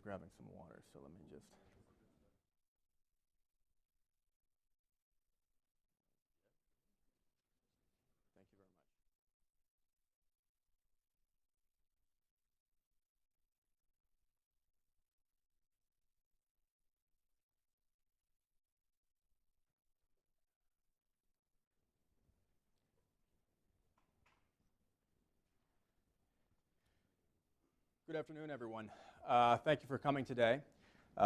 grabbing some water, so let me just. Thank you very much. Good afternoon, everyone. Thank you for coming today.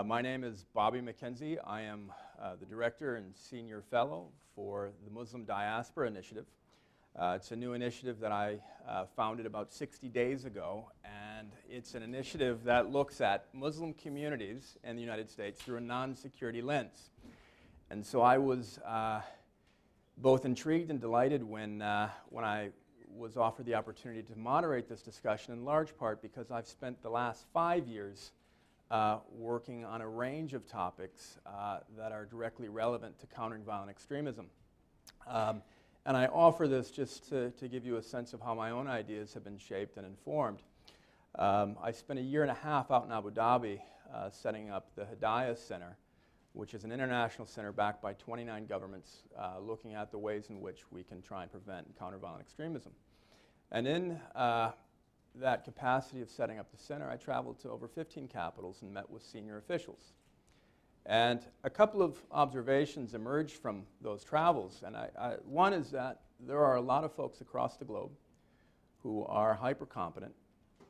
My name is Bobby McKenzie. I am the Director and Senior Fellow for the Muslim Diaspora Initiative. It's a new initiative that I founded about 60 days ago, and it's an initiative that looks at Muslim communities in the United States through a non-security lens. And so I was both intrigued and delighted when I was offered the opportunity to moderate this discussion, in large part because I've spent the last 5 years working on a range of topics that are directly relevant to countering violent extremism. And I offer this just to give you a sense of how my own ideas have been shaped and informed. I spent a year and a half out in Abu Dhabi setting up the Hidayah Center, which is an international center backed by 29 governments looking at the ways in which we can try and prevent and counter violent extremism. And in that capacity of setting up the center, I traveled to over 15 capitals and met with senior officials. And a couple of observations emerged from those travels. And one is that there are a lot of folks across the globe who are hyper-competent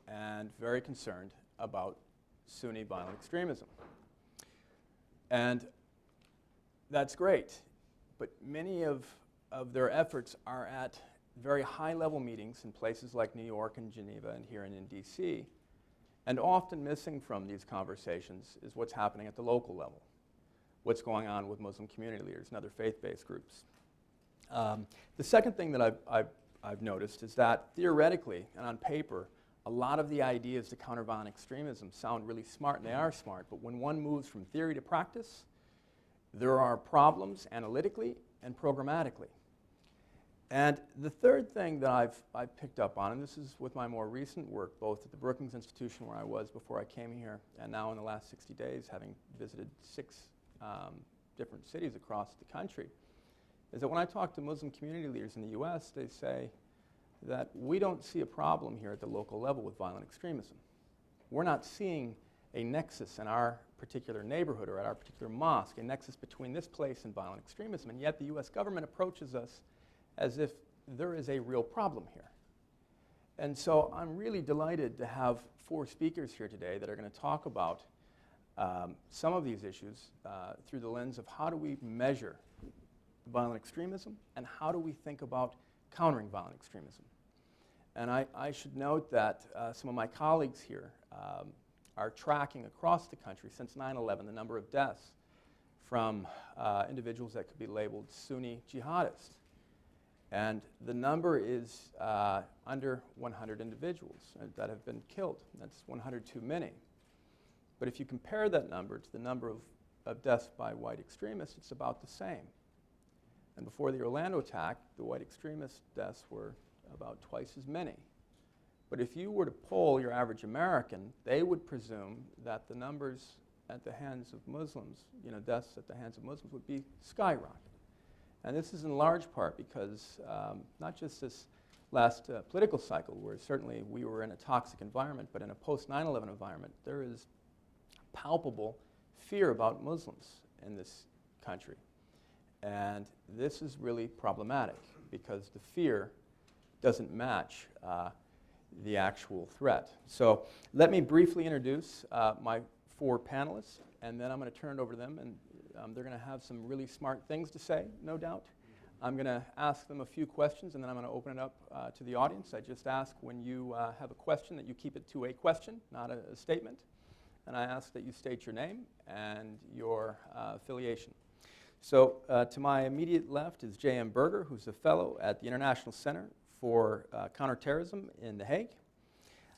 and very concerned about Sunni violent extremism. And that's great, but many of their efforts are at very high-level meetings in places like New York and Geneva and here in DC, and often missing from these conversations is what's happening at the local level, what's going on with Muslim community leaders and other faith-based groups. The second thing that I've noticed is that theoretically and on paper, a lot of the ideas to counter violent extremism sound really smart, and they are smart, but when one moves from theory to practice, there are problems analytically and programmatically. And the third thing that I've picked up on, and this is with my more recent work, both at the Brookings Institution where I was before I came here, and now in the last 60 days having visited 6 different cities across the country, is that when I talk to Muslim community leaders in the US, they say that we don't see a problem here at the local level with violent extremism. We're not seeing a nexus in our particular neighborhood or at our particular mosque, a nexus between this place and violent extremism, and yet the US government approaches us as if there is a real problem here. And so I'm really delighted to have 4 speakers here today that are going to talk about some of these issues through the lens of how do we measure violent extremism and how do we think about countering violent extremism. And I should note that some of my colleagues here are tracking across the country since 9/11 the number of deaths from individuals that could be labeled Sunni jihadists. And the number is under 100 individuals that have been killed. That's 100 too many. But if you compare that number to the number of deaths by white extremists, it's about the same. And before the Orlando attack, the white extremist deaths were about twice as many. But if you were to poll your average American, they would presume that the numbers at the hands of Muslims, deaths at the hands of Muslims would be skyrocketing. And this is in large part because not just this last political cycle, where certainly we were in a toxic environment, but in a post-9/11 environment, there is palpable fear about Muslims in this country. And this is really problematic because the fear doesn't match the actual threat. So let me briefly introduce my 4 panelists, and then I'm going to turn it over to them, and they're going to have some really smart things to say, no doubt. I'm going to ask them a few questions, and then I'm going to open it up to the audience. I just ask when you have a question that you keep it to a question, not a statement. And I ask that you state your name and your affiliation. So to my immediate left is J.M. Berger, who's a fellow at the International Center for Counterterrorism in The Hague.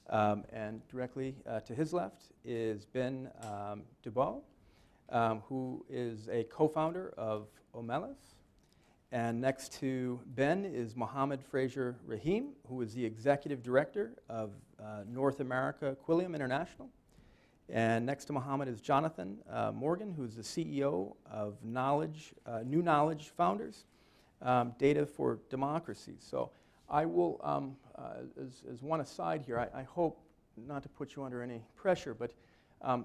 And directly to his left is Ben Dubois, who is a co-founder of Omelas. And next to Ben is Muhammad Fraser-Rahim, who is the executive director of North America Quilliam International. And next to Muhammad is Jonathon Morgan, who's the CEO of New Knowledge Founders, Data for Democracy. So I will, as one aside here, I hope not to put you under any pressure, but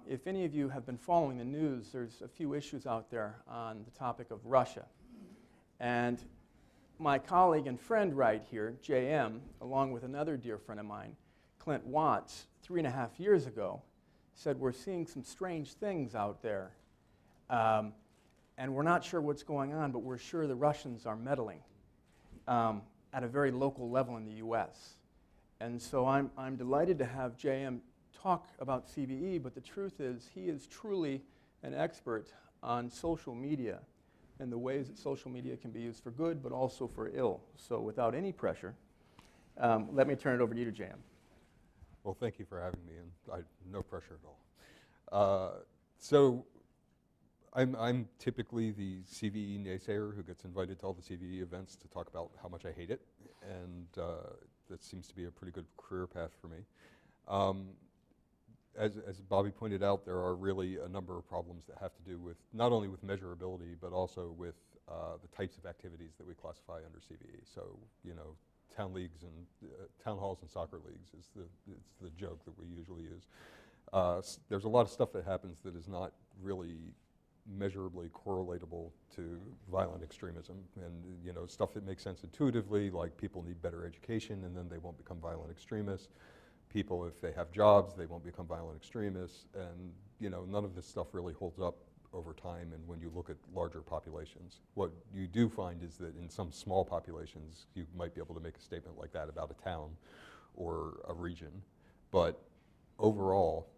if any of you have been following the news, there's a few issues out there on the topic of Russia. And my colleague and friend right here, JM, along with another dear friend of mine, Clint Watts, 3.5 years ago, said we're seeing some strange things out there. And we're not sure what's going on, but we're sure the Russians are meddling at a very local level in the US. And so I'm delighted to have JM talk about CVE, but the truth is he is truly an expert on social media and the ways that social media can be used for good, but also for ill. So without any pressure, let me turn it over to you, JM. Well, thank you for having me, and no pressure at all. So I'm typically the CVE naysayer who gets invited to all the CVE events to talk about how much I hate it, and that seems to be a pretty good career path for me. As Bobby pointed out, there are really a number of problems that have to do with not only with measurability, but also with the types of activities that we classify under CVE. So, you know, town leagues and town halls and soccer leagues is the joke that we usually use. There's a lot of stuff that happens that is not really measurably correlatable to violent extremism, and you know, stuff that makes sense intuitively, like people need better education and then they won't become violent extremists. People, if they have jobs, they won't become violent extremists, and you know, none of this stuff really holds up over time. And when you look at larger populations, what you do find is that in some small populations, you might be able to make a statement like that about a town or a region, but overall,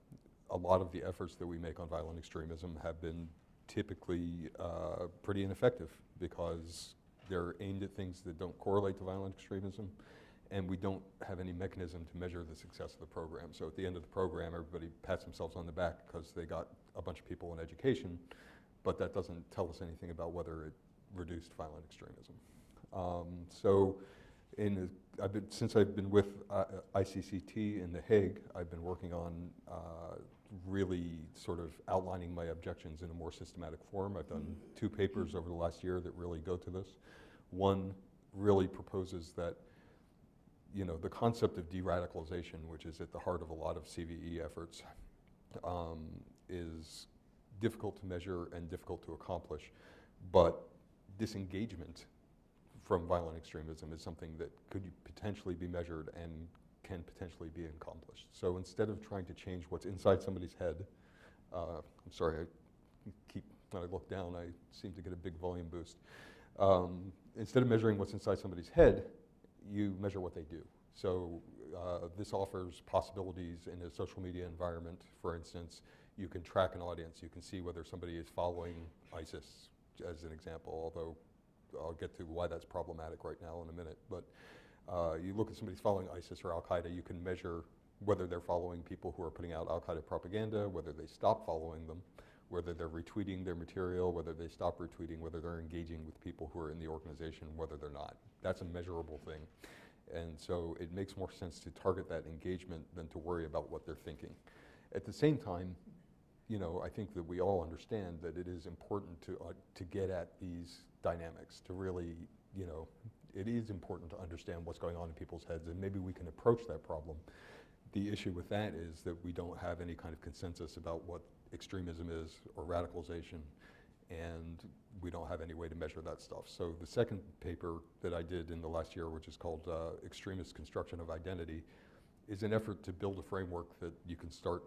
a lot of the efforts that we make on violent extremism have been typically pretty ineffective because they're aimed at things that don't correlate to violent extremism, and we don't have any mechanism to measure the success of the program. So at the end of the program, everybody pats themselves on the back because they got a bunch of people in education, but that doesn't tell us anything about whether it reduced violent extremism. Since I've been with ICCT in The Hague, I've been working on really sort of outlining my objections in a more systematic form. I've done 2 papers over the last year that really go to this. One really proposes that, you know, the concept of de-radicalization, which is at the heart of a lot of CVE efforts, is difficult to measure and difficult to accomplish, but disengagement from violent extremism is something that could potentially be measured and can potentially be accomplished. So instead of trying to change what's inside somebody's head, I'm sorry, when I look down, I seem to get a big volume boost. Instead of measuring what's inside somebody's head, you measure what they do. So this offers possibilities in a social media environment. For instance, you can track an audience. You can see whether somebody is following ISIS, as an example, although I'll get to why that's problematic right now in a minute. But you look at somebody's following ISIS or Al-Qaeda, you can measure whether they're following people who are putting out Al-Qaeda propaganda, whether they stop following them, whether they're retweeting their material, whether they stop retweeting, whether they're engaging with people who are in the organization, whether they're not. That's a measurable thing. And so it makes more sense to target that engagement than to worry about what they're thinking. At the same time, you know, I think that we all understand that it is important to get at these dynamics, to really, you know, it is important to understand what's going on in people's heads, and maybe we can approach that problem. The issue with that is that we don't have any kind of consensus about what extremism is or radicalization, and we don't have any way to measure that stuff. So the second paper that I did in the last year, which is called Extremist Construction of Identity, is an effort to build a framework that you can start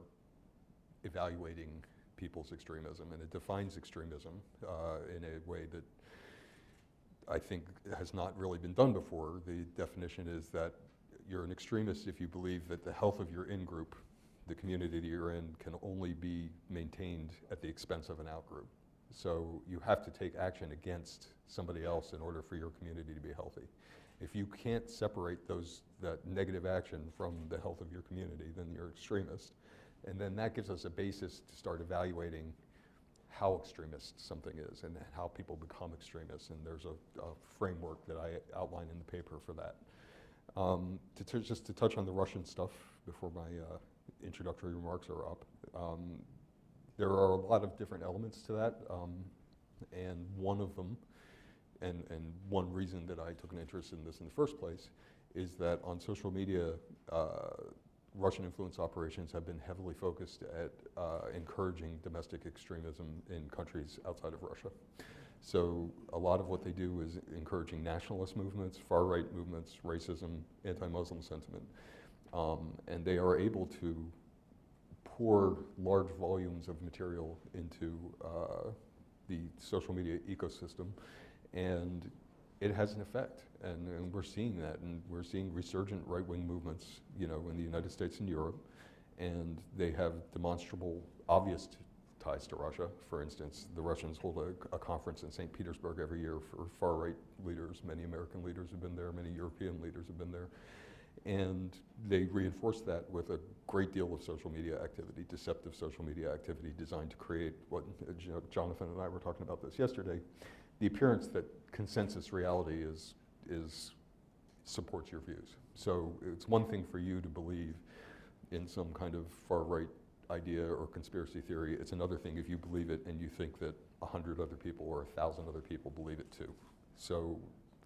evaluating people's extremism, and it defines extremism in a way that I think has not really been done before. The definition is that you're an extremist if you believe that the health of your in-group, the community that you're in, can only be maintained at the expense of an out-group. So you have to take action against somebody else in order for your community to be healthy. If you can't separate that negative action from the health of your community, then you're extremist. And then that gives us a basis to start evaluating how extremist something is and how people become extremists. And there's a framework that I outline in the paper for that. Just to touch on the Russian stuff before my introductory remarks are up. There are a lot of different elements to that, and one of them, and one reason that I took an interest in this in the first place, is that on social media, Russian influence operations have been heavily focused at encouraging domestic extremism in countries outside of Russia. So a lot of what they do is encouraging nationalist movements, far-right movements, racism, anti-Muslim sentiment. And they are able to pour large volumes of material into the social media ecosystem, and it has an effect. And we're seeing that, and we're seeing resurgent right-wing movements, you know, in the United States and Europe, and they have demonstrable, obvious ties to Russia. For instance, the Russians hold a conference in St. Petersburg every year for far-right leaders. Many American leaders have been there, many European leaders have been there. And they reinforce that with a great deal of social media activity, deceptive social media activity designed to create what Jonathon and I were talking about this yesterday, the appearance that consensus reality supports your views. So it's one thing for you to believe in some kind of far-right idea or conspiracy theory. It's another thing if you believe it and you think that 100 other people or 1,000 other people believe it too. So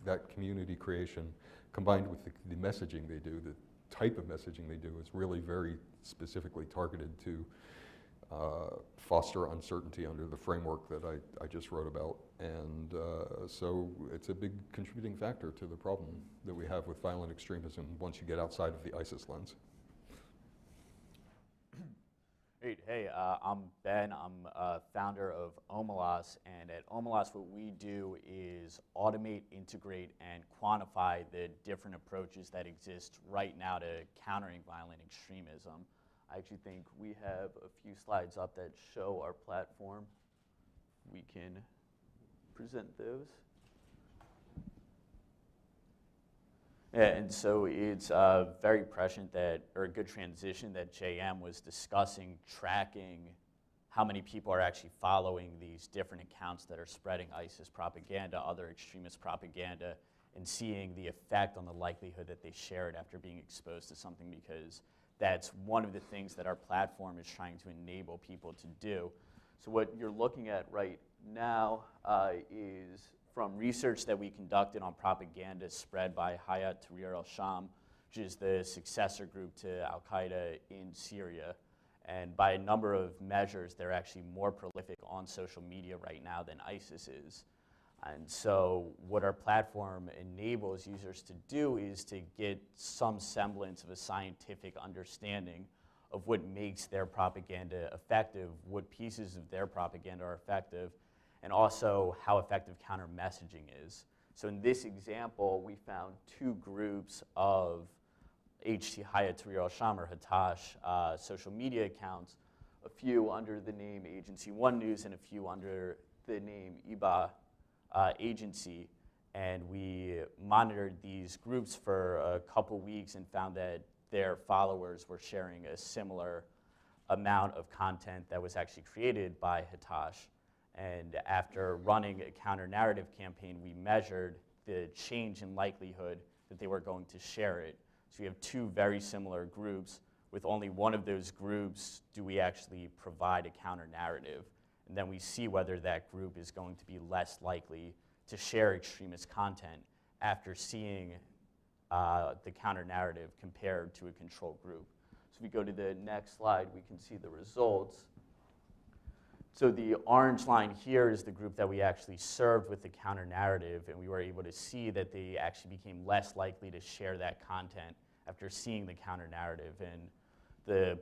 that community creation, combined with the messaging they do, the type of messaging they do, is really very specifically targeted to foster uncertainty under the framework that I just wrote about. And so it's a big contributing factor to the problem that we have with violent extremism once you get outside of the ISIS lens. Great. Hey, I'm Ben. I'm founder of Omelas, and at Omelas what we do is automate, integrate, and quantify the different approaches that exist right now to countering violent extremism. I actually think we have a few slides up that show our platform. We can present those. Yeah, and so it's very prescient that, or a good transition that JM was discussing, tracking how many people are actually following these different accounts that are spreading ISIS propaganda, other extremist propaganda, and seeing the effect on the likelihood that they share it after being exposed to something, because that's one of the things that our platform is trying to enable people to do. So what you're looking at right now is from research that we conducted on propaganda spread by Hayat Tahrir al-Sham, which is the successor group to al-Qaeda in Syria. And by a number of measures, they're actually more prolific on social media right now than ISIS is. And so what our platform enables users to do is to get some semblance of a scientific understanding of what makes their propaganda effective, what pieces of their propaganda are effective, and also how effective counter-messaging is. So in this example, we found two groups of Hayat Tahrir al-Sham, or Hatash, social media accounts, a few under the name Agency One News and a few under the name IBA Agency. And we monitored these groups for a couple weeks and found that their followers were sharing a similar amount of content that was actually created by Hatash. And after running a counter-narrative campaign, we measured the change in likelihood that they were going to share it. So we have two very similar groups. With only one of those groups do we actually provide a counter-narrative. And then we see whether that group is going to be less likely to share extremist content after seeing the counter-narrative compared to a control group. So if we go to the next slide, we can see the results. So the orange line here is the group that we actually served with the counter-narrative, and we were able to see that they actually became less likely to share that content after seeing the counter-narrative. And the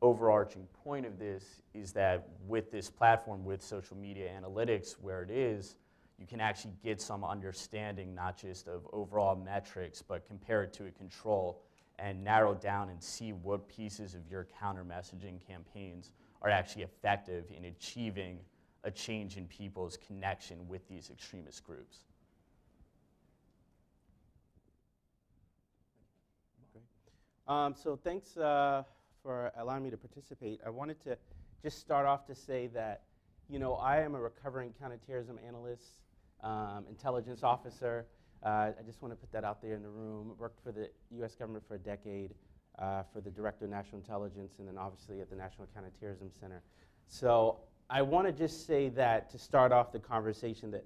overarching point of this is that with this platform, with social media analytics where it is, you can actually get some understanding not just of overall metrics, but compare it to a control and narrow down and see what pieces of your counter-messaging campaigns are actually effective in achieving a change in people's connection with these extremist groups. So thanks for allowing me to participate. I wanted to just start off to say that, you know, I am a recovering counterterrorism analyst, intelligence officer. I just want to put that out there in the room. Worked for the U.S. government for a decade. for the Director of National Intelligence, and then obviously at the National Counterterrorism Center. So I want to just say that to start off the conversation, that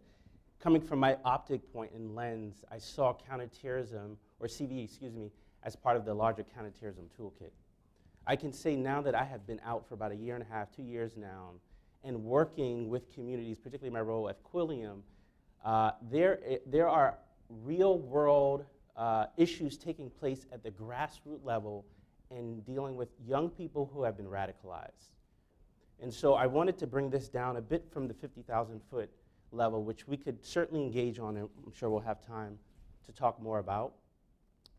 coming from my optic point and lens, I saw counterterrorism, or CVE, excuse me, as part of the larger counterterrorism toolkit. I can say now that I have been out for about a year and a half, 2 years now, and working with communities, particularly my role at Quilliam, there are real-world issues taking place at the grassroots level in dealing with young people who have been radicalized. And so I wanted to bring this down a bit from the 50,000-foot level, which we could certainly engage on, and I'm sure we'll have time to talk more about.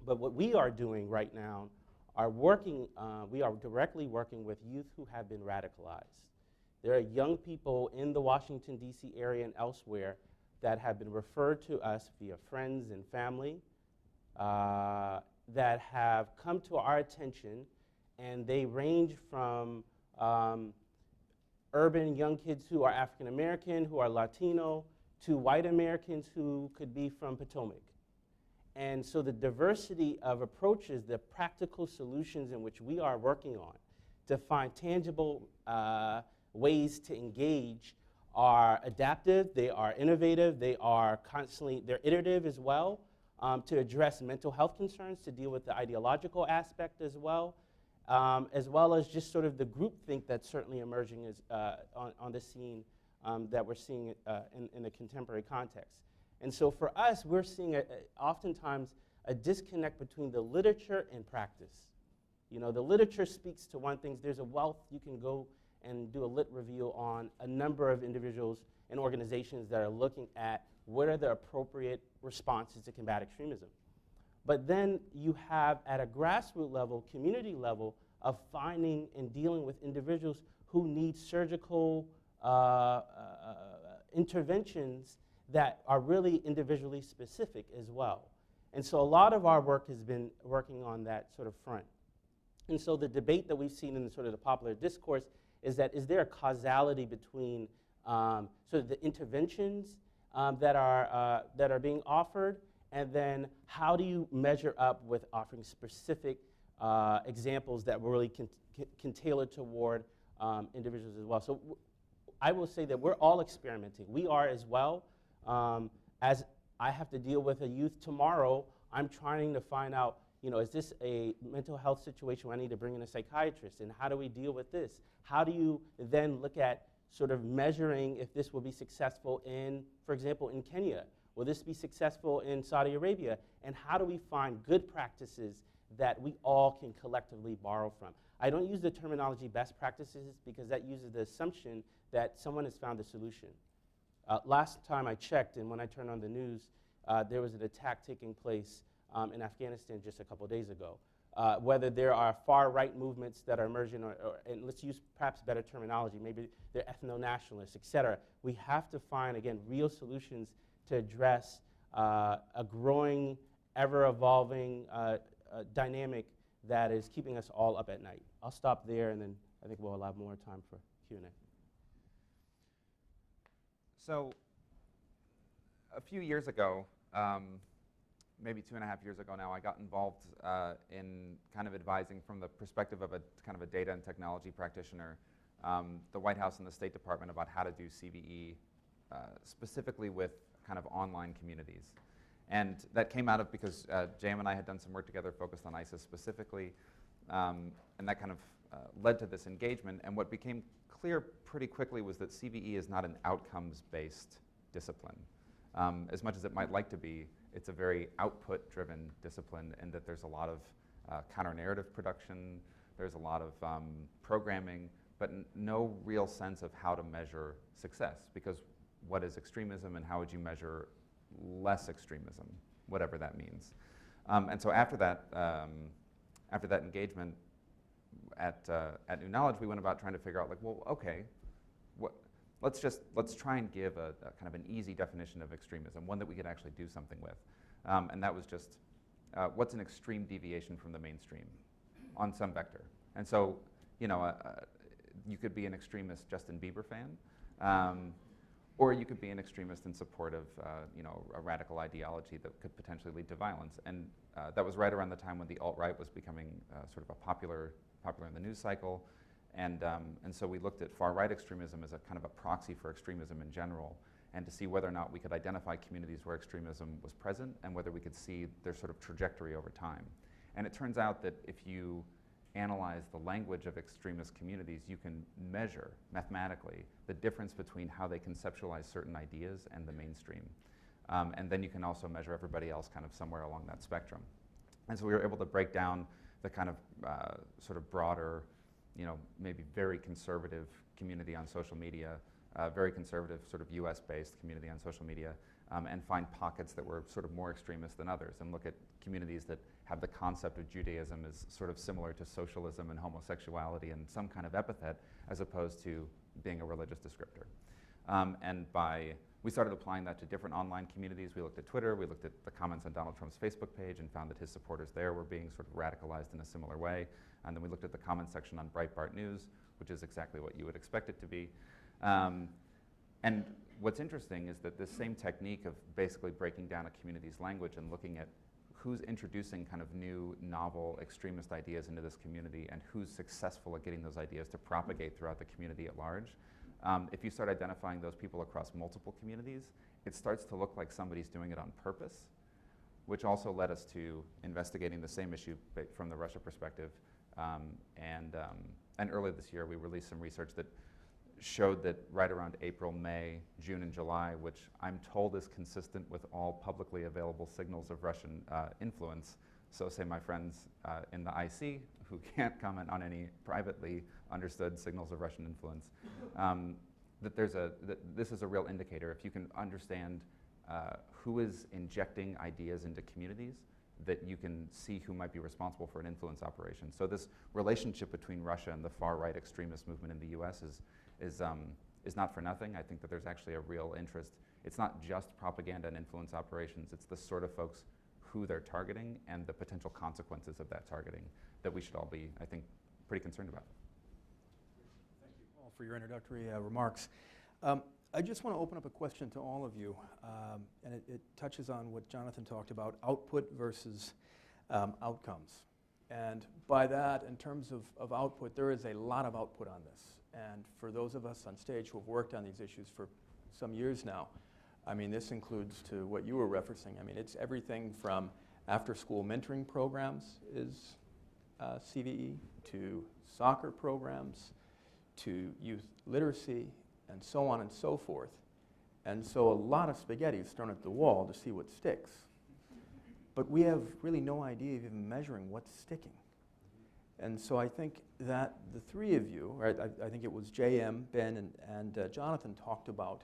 But what we are doing right now are we are directly working with youth who have been radicalized. There are young people in the Washington, D.C. area and elsewhere that have been referred to us via friends and family that have come to our attention, and they range from urban young kids who are African American, who are Latino, to white Americans who could be from Potomac. And so the diversity of approaches, the practical solutions in which we are working on to find tangible ways to engage are adaptive, they are innovative, they're iterative as well, to address mental health concerns, to deal with the ideological aspect as well as just sort of the groupthink that's certainly emerging on the scene that we're seeing in the contemporary context. And so for us, we're seeing oftentimes a disconnect between the literature and practice. You know, the literature speaks to one thing. There's a wealth. You can go and do a lit review on a number of individuals and organizations that are looking at what are the appropriate responses to combat extremism. But then you have, at a grassroots level, community level, of finding and dealing with individuals who need surgical interventions that are really individually specific as well. And so a lot of our work has been working on that sort of front. And so the debate that we've seen in sort of the popular discourse is there a causality between sort of the interventions that are being offered, and then how do you measure up with offering specific examples that really can tailor toward individuals as well. So I will say that we're all experimenting. We are as well. As I have to deal with a youth tomorrow, I'm trying to find out, you know, is this a mental health situation where I need to bring in a psychiatrist, and how do we deal with this? How do you then look at sort of measuring if this will be successful in, for example, in Kenya? Will this be successful in Saudi Arabia? And how do we find good practices that we all can collectively borrow from? I don't use the terminology best practices because that uses the assumption that someone has found a solution. Last time I checked, and when I turned on the news, there was an attack taking place in Afghanistan just a couple days ago. Whether there are far-right movements that are emerging, and let's use perhaps better terminology, maybe they're ethno-nationalists, et cetera. We have to find, again, real solutions to address a growing, ever-evolving dynamic that is keeping us all up at night. I'll stop there, and then I think we'll allow more time for Q&A. So a few years ago, maybe 2.5 years ago now, I got involved in kind of advising from the perspective of a kind of a data and technology practitioner, the White House and the State Department about how to do CVE specifically with kind of online communities. And that came out of because JM and I had done some work together focused on ISIS specifically, and that kind of led to this engagement. And what became clear pretty quickly was that CVE is not an outcomes-based discipline. As much as it might like to be, it's a very output-driven discipline, and that there's a lot of counter-narrative production, there's a lot of programming, but no real sense of how to measure success, because what is extremism and how would you measure less extremism, whatever that means. And so after that engagement at New Knowledge, we went about trying to figure out, like, well, okay, let's try and give a kind of an easy definition of extremism, one that we could actually do something with. And that was just, what's an extreme deviation from the mainstream on some vector? And so, you know, you could be an extremist Justin Bieber fan, Or you could be an extremist in support of a radical ideology that could potentially lead to violence. And that was right around the time when the alt-right was becoming sort of a popular in the news cycle. And so we looked at far-right extremism as a kind of a proxy for extremism in general, and to see whether or not we could identify communities where extremism was present and whether we could see their sort of trajectory over time. And it turns out that if you analyze the language of extremist communities, you can measure mathematically the difference between how they conceptualize certain ideas and the mainstream. And then you can also measure everybody else kind of somewhere along that spectrum. And so we were able to break down the kind of sort of broader, maybe very conservative community on social media, very conservative sort of US-based community on social media, and find pockets that were sort of more extremist than others, and look at communities that have the concept of Judaism as sort of similar to socialism and homosexuality and some kind of epithet, as opposed to being a religious descriptor. We started applying that to different online communities. We looked at Twitter, we looked at the comments on Donald Trump's Facebook page and found that his supporters there were being sort of radicalized in a similar way. And then we looked at the comment section on Breitbart News, which is exactly what you would expect it to be. And what's interesting is that this same technique of basically breaking down a community's language and looking at who's introducing kind of new, novel, extremist ideas into this community and who's successful at getting those ideas to propagate throughout the community at large. If you start identifying those people across multiple communities, it starts to look like somebody's doing it on purpose, which also led us to investigating the same issue from the Russia perspective. And earlier this year, we released some research that showed that right around April, May, June, and July, which I'm told is consistent with all publicly available signals of Russian influence, so say my friends in the IC, who can't comment on any privately understood signals of Russian influence, that this is a real indicator. If you can understand who is injecting ideas into communities, that you can see who might be responsible for an influence operation. So this relationship between Russia and the far-right extremist movement in the US is not for nothing. I think that there's actually a real interest. It's not just propaganda and influence operations, it's the sort of folks who they're targeting and the potential consequences of that targeting that we should all be, I think, pretty concerned about. Thank you, Paul, for your introductory remarks. I just want to open up a question to all of you, and it touches on what Jonathon talked about, output versus outcomes. And by that, in terms of output, there is a lot of output on this. And for those of us on stage who have worked on these issues for some years now, I mean, this includes to what you were referencing. I mean, it's everything from after-school mentoring programs is CVE, to soccer programs, to youth literacy, and so on and so forth. And so a lot of spaghetti is thrown at the wall to see what sticks. But we have really no idea of even measuring what's sticking. And so I think that the three of you, right, I think it was JM, Ben, and Jonathon talked about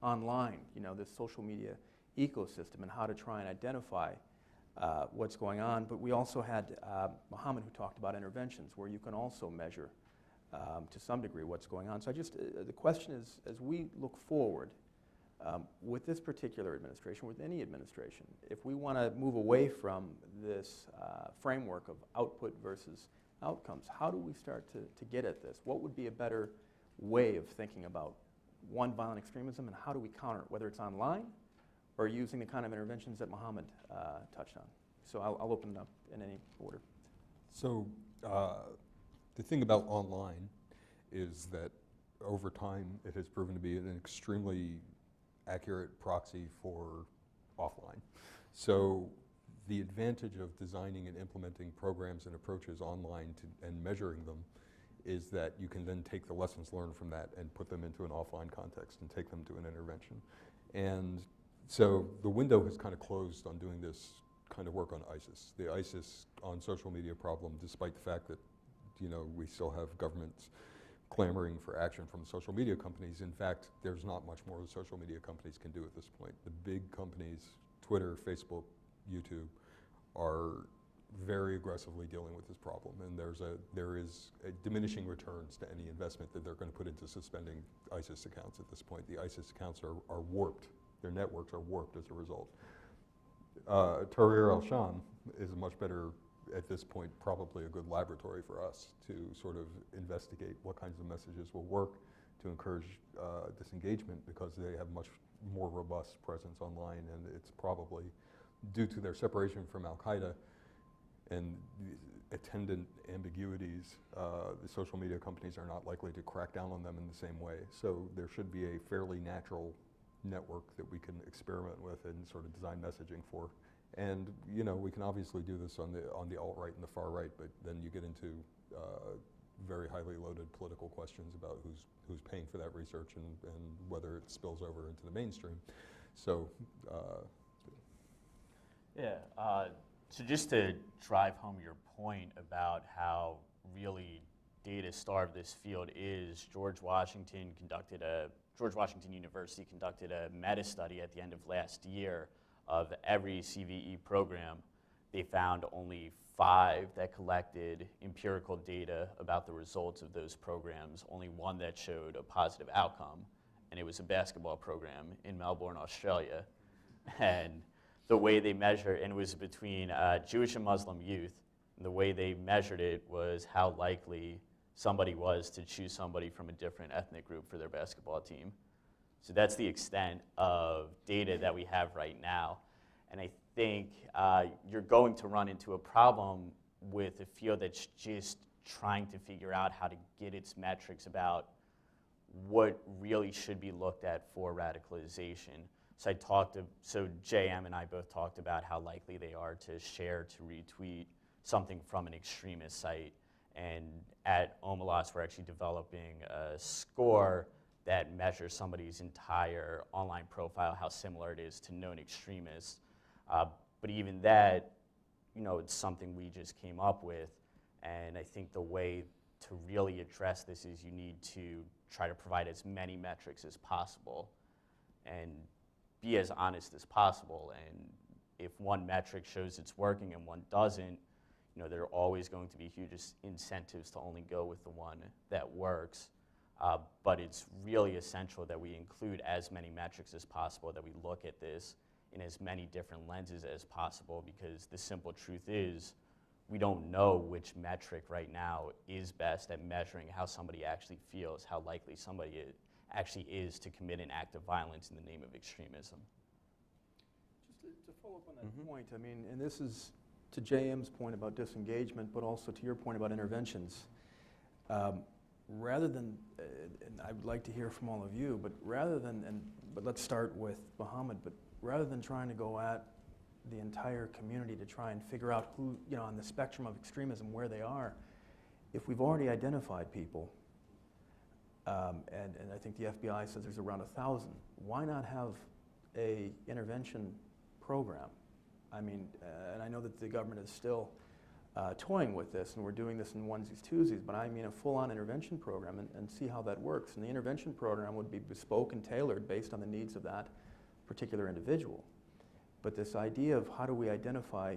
online, this social media ecosystem and how to try and identify what's going on. But we also had Muhammad, who talked about interventions, where you can also measure to some degree what's going on. So the question is, as we look forward with this particular administration, with any administration, if we want to move away from this framework of output versus outcomes, how do we start to get at this? What would be a better way of thinking about, one, violent extremism, and how do we counter it, whether it's online or using the kind of interventions that Muhammad touched on? So I'll open it up in any order. So the thing about online is that over time it has proven to be an extremely accurate proxy for offline. So the advantage of designing and implementing programs and approaches online and measuring them is that you can then take the lessons learned from that and put them into an offline context and take them to an intervention. And so the window has kind of closed on doing this kind of work on ISIS. The ISIS on social media problem, despite the fact that we still have governments clamoring for action from social media companies. In fact, there's not much more the social media companies can do at this point. The big companies, Twitter, Facebook, YouTube, are very aggressively dealing with this problem, and there is a diminishing returns to any investment that they're going to put into suspending ISIS accounts at this point. The ISIS accounts are warped. Their networks are warped as a result. Tahrir al-Sham is a much better, at this point, probably a good laboratory for us to sort of investigate what kinds of messages will work to encourage disengagement because they have much more robust presence online, and it's probably due to their separation from Al-Qaeda and the attendant ambiguities, the social media companies are not likely to crack down on them in the same way. So there should be a fairly natural network that we can experiment with and sort of design messaging for. And you know, we can obviously do this on the alt-right and the far right, but then you get into very highly loaded political questions about who's paying for that research and whether it spills over into the mainstream. So so just to drive home your point about how really data-starved this field is, George Washington University conducted a meta-study at the end of last year of every CVE program. They found only 5 that collected empirical data about the results of those programs, only 1 that showed a positive outcome, and it was a basketball program in Melbourne, Australia. And the way they measure, and it was between Jewish and Muslim youth, and the way they measured it was how likely somebody was to choose somebody from a different ethnic group for their basketball team. So that's the extent of data that we have right now. And I think you're going to run into a problem with a field that's just trying to figure out how to get its metrics about what really should be looked at for radicalization. So JM and I both talked about how likely they are to share, to retweet something from an extremist site. And at Omelas, we're actually developing a score that measures somebody's entire online profile, how similar it is to known extremists. But even that, you know, it's something we just came up with. And I think the way to really address this is you need to try to provide as many metrics as possible and be as honest as possible. And if one metric shows it's working and one doesn't, you know, there are always going to be huge incentives to only go with the one that works. But it's really essential that we include as many metrics as possible, that we look at this in as many different lenses as possible, because the simple truth is we don't know which metric right now is best at measuring how somebody actually feels, how likely somebody actually is to commit an act of violence in the name of extremism. Just to follow up on that point, I mean, and this is to JM's point about disengagement, but also to your point about interventions. Rather than, and I would like to hear from all of you, but rather than, but let's start with Muhammad, but rather than trying to go at the entire community to try and figure out who, you know, on the spectrum of extremism, where they are, if we've already identified people, and I think the FBI says there's around 1,000, why not have a intervention program? I mean, and I know that the government is still toying with this, and we're doing this in onesies, twosies, but I mean a full-on intervention program and see how that works. And the intervention program would be bespoke and tailored based on the needs of that particular individual. But this idea of how do we identify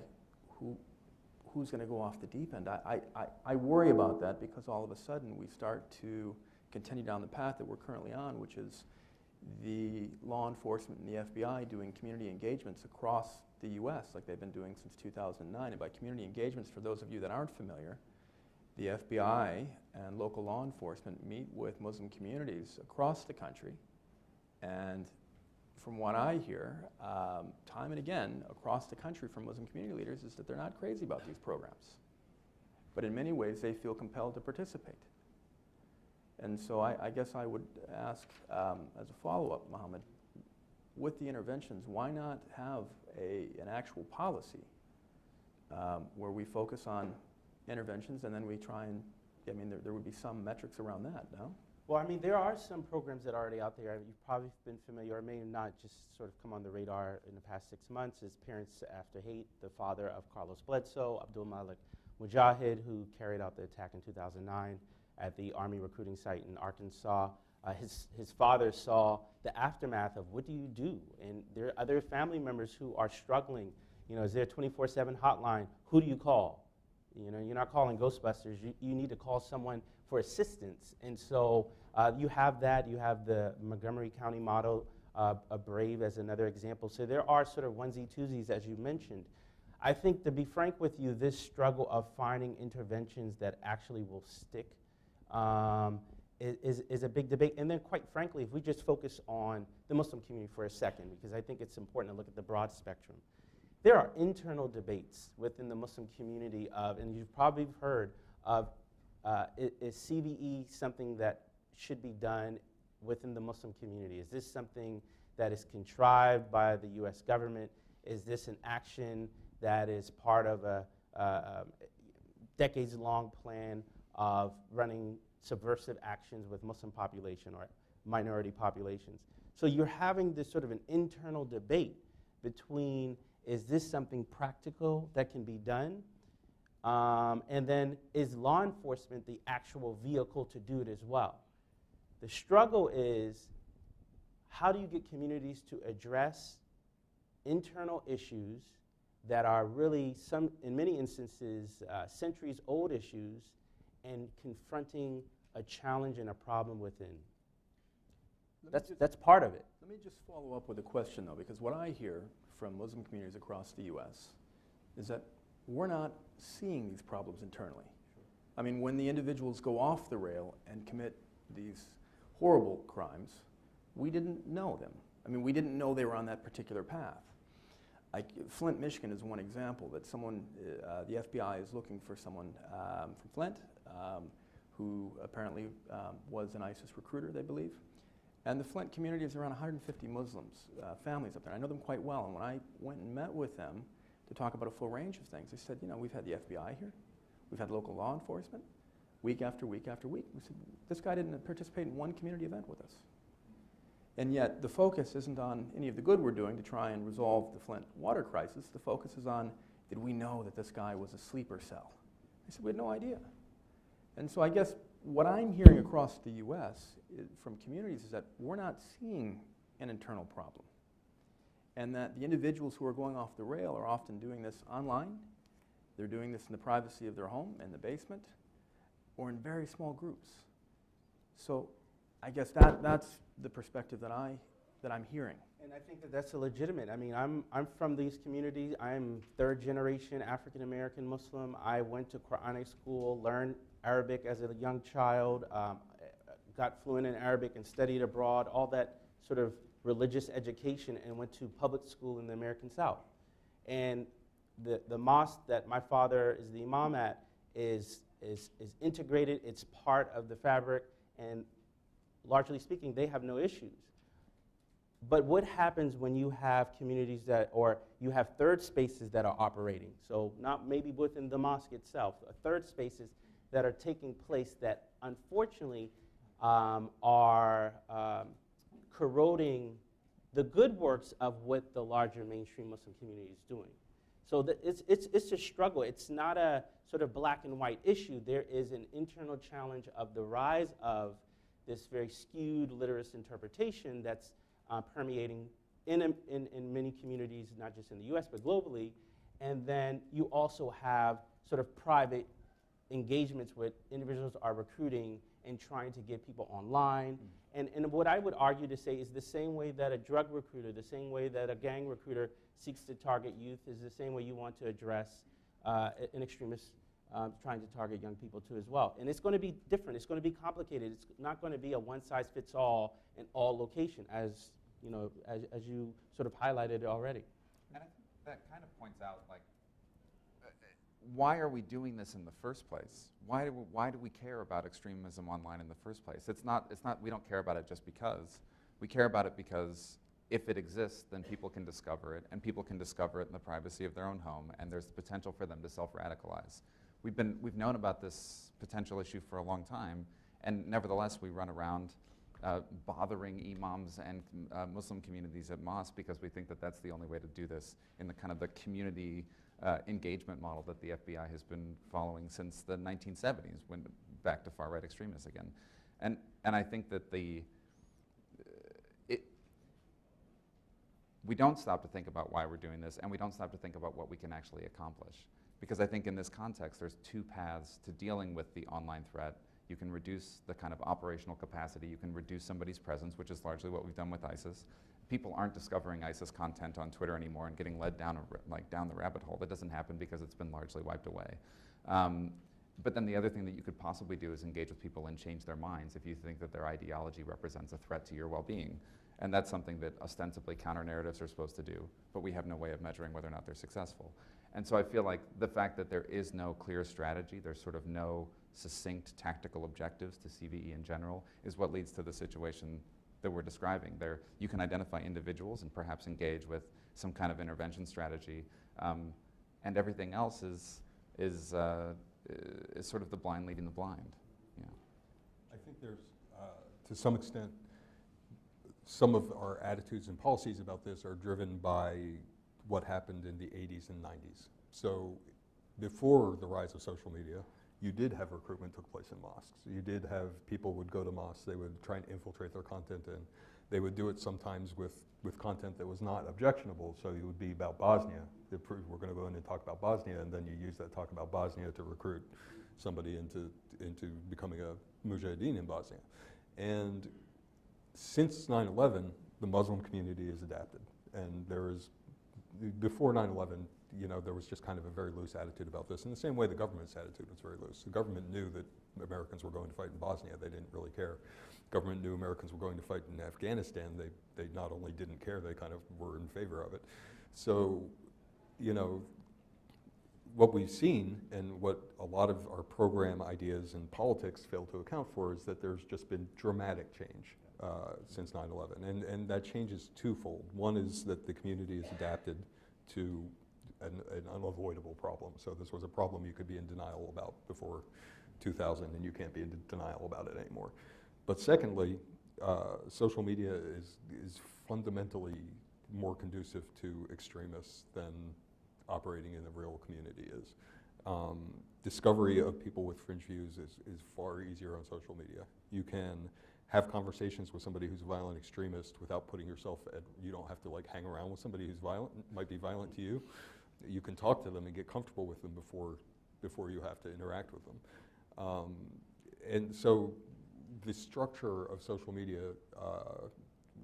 who's going to go off the deep end, I worry about that, because all of a sudden we start to continue down the path that we're currently on, which is the law enforcement and the FBI doing community engagements across the U.S. like they've been doing since 2009. And by community engagements, for those of you that aren't familiar, the FBI and local law enforcement meet with Muslim communities across the country. And from what I hear, time and again, across the country from Muslim community leaders, is that they're not crazy about these programs. But in many ways, they feel compelled to participate. And so I guess I would ask, as a follow-up, Muhammad, with the interventions, why not have an actual policy where we focus on interventions and then we try and, I mean, there would be some metrics around that, no? Well, I mean, there are some programs that are already out there. You've probably been familiar, or may not just sort of come on the radar in the past 6 months, is Parents After Hate, the father of Carlos Bledsoe, Abdul Malik Mujahid, who carried out the attack in 2009 at the Army recruiting site in Arkansas. His father saw the aftermath of what do you do? And there are other family members who are struggling. You know, is there a 24/7 hotline? Who do you call? You know, you're not calling Ghostbusters. You need to call someone for assistance. And so you have that. You have the Montgomery County model, Brave as another example. So there are sort of onesie-twosies, as you mentioned. I think, to be frank with you, this struggle of finding interventions that actually will stick is a big debate. And then quite frankly, if we just focus on the Muslim community for a second, because I think it's important to look at the broad spectrum, there are internal debates within the Muslim community of, and you've probably heard of, is CVE something that should be done within the Muslim community? Is this something that is contrived by the US government? Is this an action that is part of a decades-long plan of running subversive actions with Muslim population or minority populations? So you're having this sort of an internal debate between, is this something practical that can be done? And then is law enforcement the actual vehicle to do it as well? The struggle is, how do you get communities to address internal issues that are really, in many instances, centuries-old issues, and confronting a challenge and a problem within? That's part of it. Let me just follow up with a question, though, because what I hear from Muslim communities across the U.S. is that we're not seeing these problems internally. Sure. I mean, when the individuals go off the rail and commit these horrible crimes, we didn't know them. I mean, we didn't know they were on that particular path. Flint, Michigan is one example that someone, the FBI is looking for someone from Flint who apparently was an ISIS recruiter, they believe. And the Flint community is around 150 Muslims, families up there. I know them quite well, and when I went and met with them to talk about a full range of things, they said, you know, we've had the FBI here, we've had local law enforcement, week after week after week. We said, this guy didn't participate in one community event with us. And yet the focus isn't on any of the good we're doing to try and resolve the Flint water crisis. The focus is on, did we know that this guy was a sleeper cell? They said, we had no idea. And so I guess what I'm hearing across the US from communities is that we're not seeing an internal problem. And that the individuals who are going off the rail are often doing this online. They're doing this in the privacy of their home, in the basement, or in very small groups. So I guess that's the perspective that I'm hearing. And I think that that's a legitimate. I mean, I'm from these communities. I'm third generation African American Muslim. I went to Quranic school, learned Arabic as a young child, got fluent in Arabic and studied abroad, all that sort of religious education, and went to public school in the American South. And the mosque that my father is the imam at is integrated. It's part of the fabric, and largely speaking, they have no issues. But what happens when you have communities that, or you have third spaces that are operating? So not maybe within the mosque itself, third spaces that are taking place that unfortunately are corroding the good works of what the larger mainstream Muslim community is doing. So it's a struggle. It's not a sort of black and white issue. There is an internal challenge of the rise of this very skewed literist interpretation that's permeating in many communities, not just in the US, but globally. And then you also have sort of private engagements where individuals are recruiting and trying to get people online. Mm-hmm. And what I would argue to say is the same way that a drug recruiter, the same way that a gang recruiter seeks to target youth is the same way you want to address an extremist trying to target young people too as well. And it's going to be different. It's going to be complicated. It's not going to be a one-size-fits-all in all location, as you know, as you sort of highlighted already. And I think that kind of points out, like, why are we doing this in the first place? Why do we care about extremism online in the first place? It's not. We don't care about it just because. We care about it because if it exists, then people can discover it, and people can discover it in the privacy of their own home, and there's the potential for them to self-radicalize. We've known about this potential issue for a long time, and nevertheless we run around bothering imams and Muslim communities at mosques because we think that that's the only way to do this in the kind of the community engagement model that the FBI has been following since the 1970s, when back to far-right extremists again. And I think that we don't stop to think about why we're doing this, and we don't stop to think about what we can actually accomplish. Because I think in this context, there's two paths to dealing with the online threat. You can reduce the kind of operational capacity. You can reduce somebody's presence, which is largely what we've done with ISIS. People aren't discovering ISIS content on Twitter anymore and getting led down down the rabbit hole. That doesn't happen because it's been largely wiped away. But then the other thing that you could possibly do is engage with people and change their minds if you think that their ideology represents a threat to your well-being. And that's something that ostensibly counter-narratives are supposed to do, but we have no way of measuring whether or not they're successful. And so I feel like the fact that there is no clear strategy, there's sort of no succinct tactical objectives to CVE in general, is what leads to the situation that we're describing. There, you can identify individuals and perhaps engage with some kind of intervention strategy, and everything else is sort of the blind leading the blind. Yeah. I think there's, to some extent, some of our attitudes and policies about this are driven by what happened in the 80s and 90s. So before the rise of social media, you did have recruitment took place in mosques. You did have people would go to mosques, they would try and infiltrate their content, and they would do it sometimes with content that was not objectionable. So it would be about Bosnia. We're going to go in and talk about Bosnia, and then you use that talk about Bosnia to recruit somebody into becoming a mujahideen in Bosnia. And since 9/11, the Muslim community has adapted. And there is, before 9/11, you know, there was just kind of a very loose attitude about this. In the same way the government's attitude was very loose. The government knew that Americans were going to fight in Bosnia. They didn't really care. Government knew Americans were going to fight in Afghanistan. They not only didn't care, they kind of were in favor of it. So, you know, what we've seen and what a lot of our program ideas and politics fail to account for is that there's just been dramatic change since 9/11. And that change is twofold. One is that the community has adapted to an unavoidable problem. So this was a problem you could be in denial about before 2000, and you can't be in denial about it anymore. But secondly, social media is fundamentally more conducive to extremists than operating in a real community is. Discovery of people with fringe views is far easier on social media. You can have conversations with somebody who's a violent extremist without putting yourself at, you don't have to like hang around with somebody who's violent, might be violent to you. You can talk to them and get comfortable with them before you have to interact with them. And so the structure of social media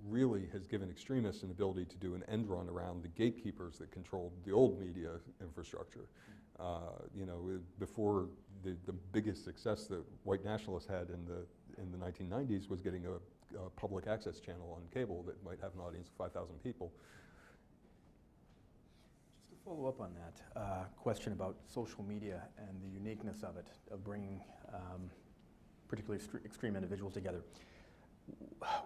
really has given extremists an ability to do an end run around the gatekeepers that controlled the old media infrastructure. You know, before the biggest success that white nationalists had in the 1990s was getting a public access channel on cable that might have an audience of 5,000 people. Just to follow up on that question about social media and the uniqueness of it, of bringing particularly extreme individuals together.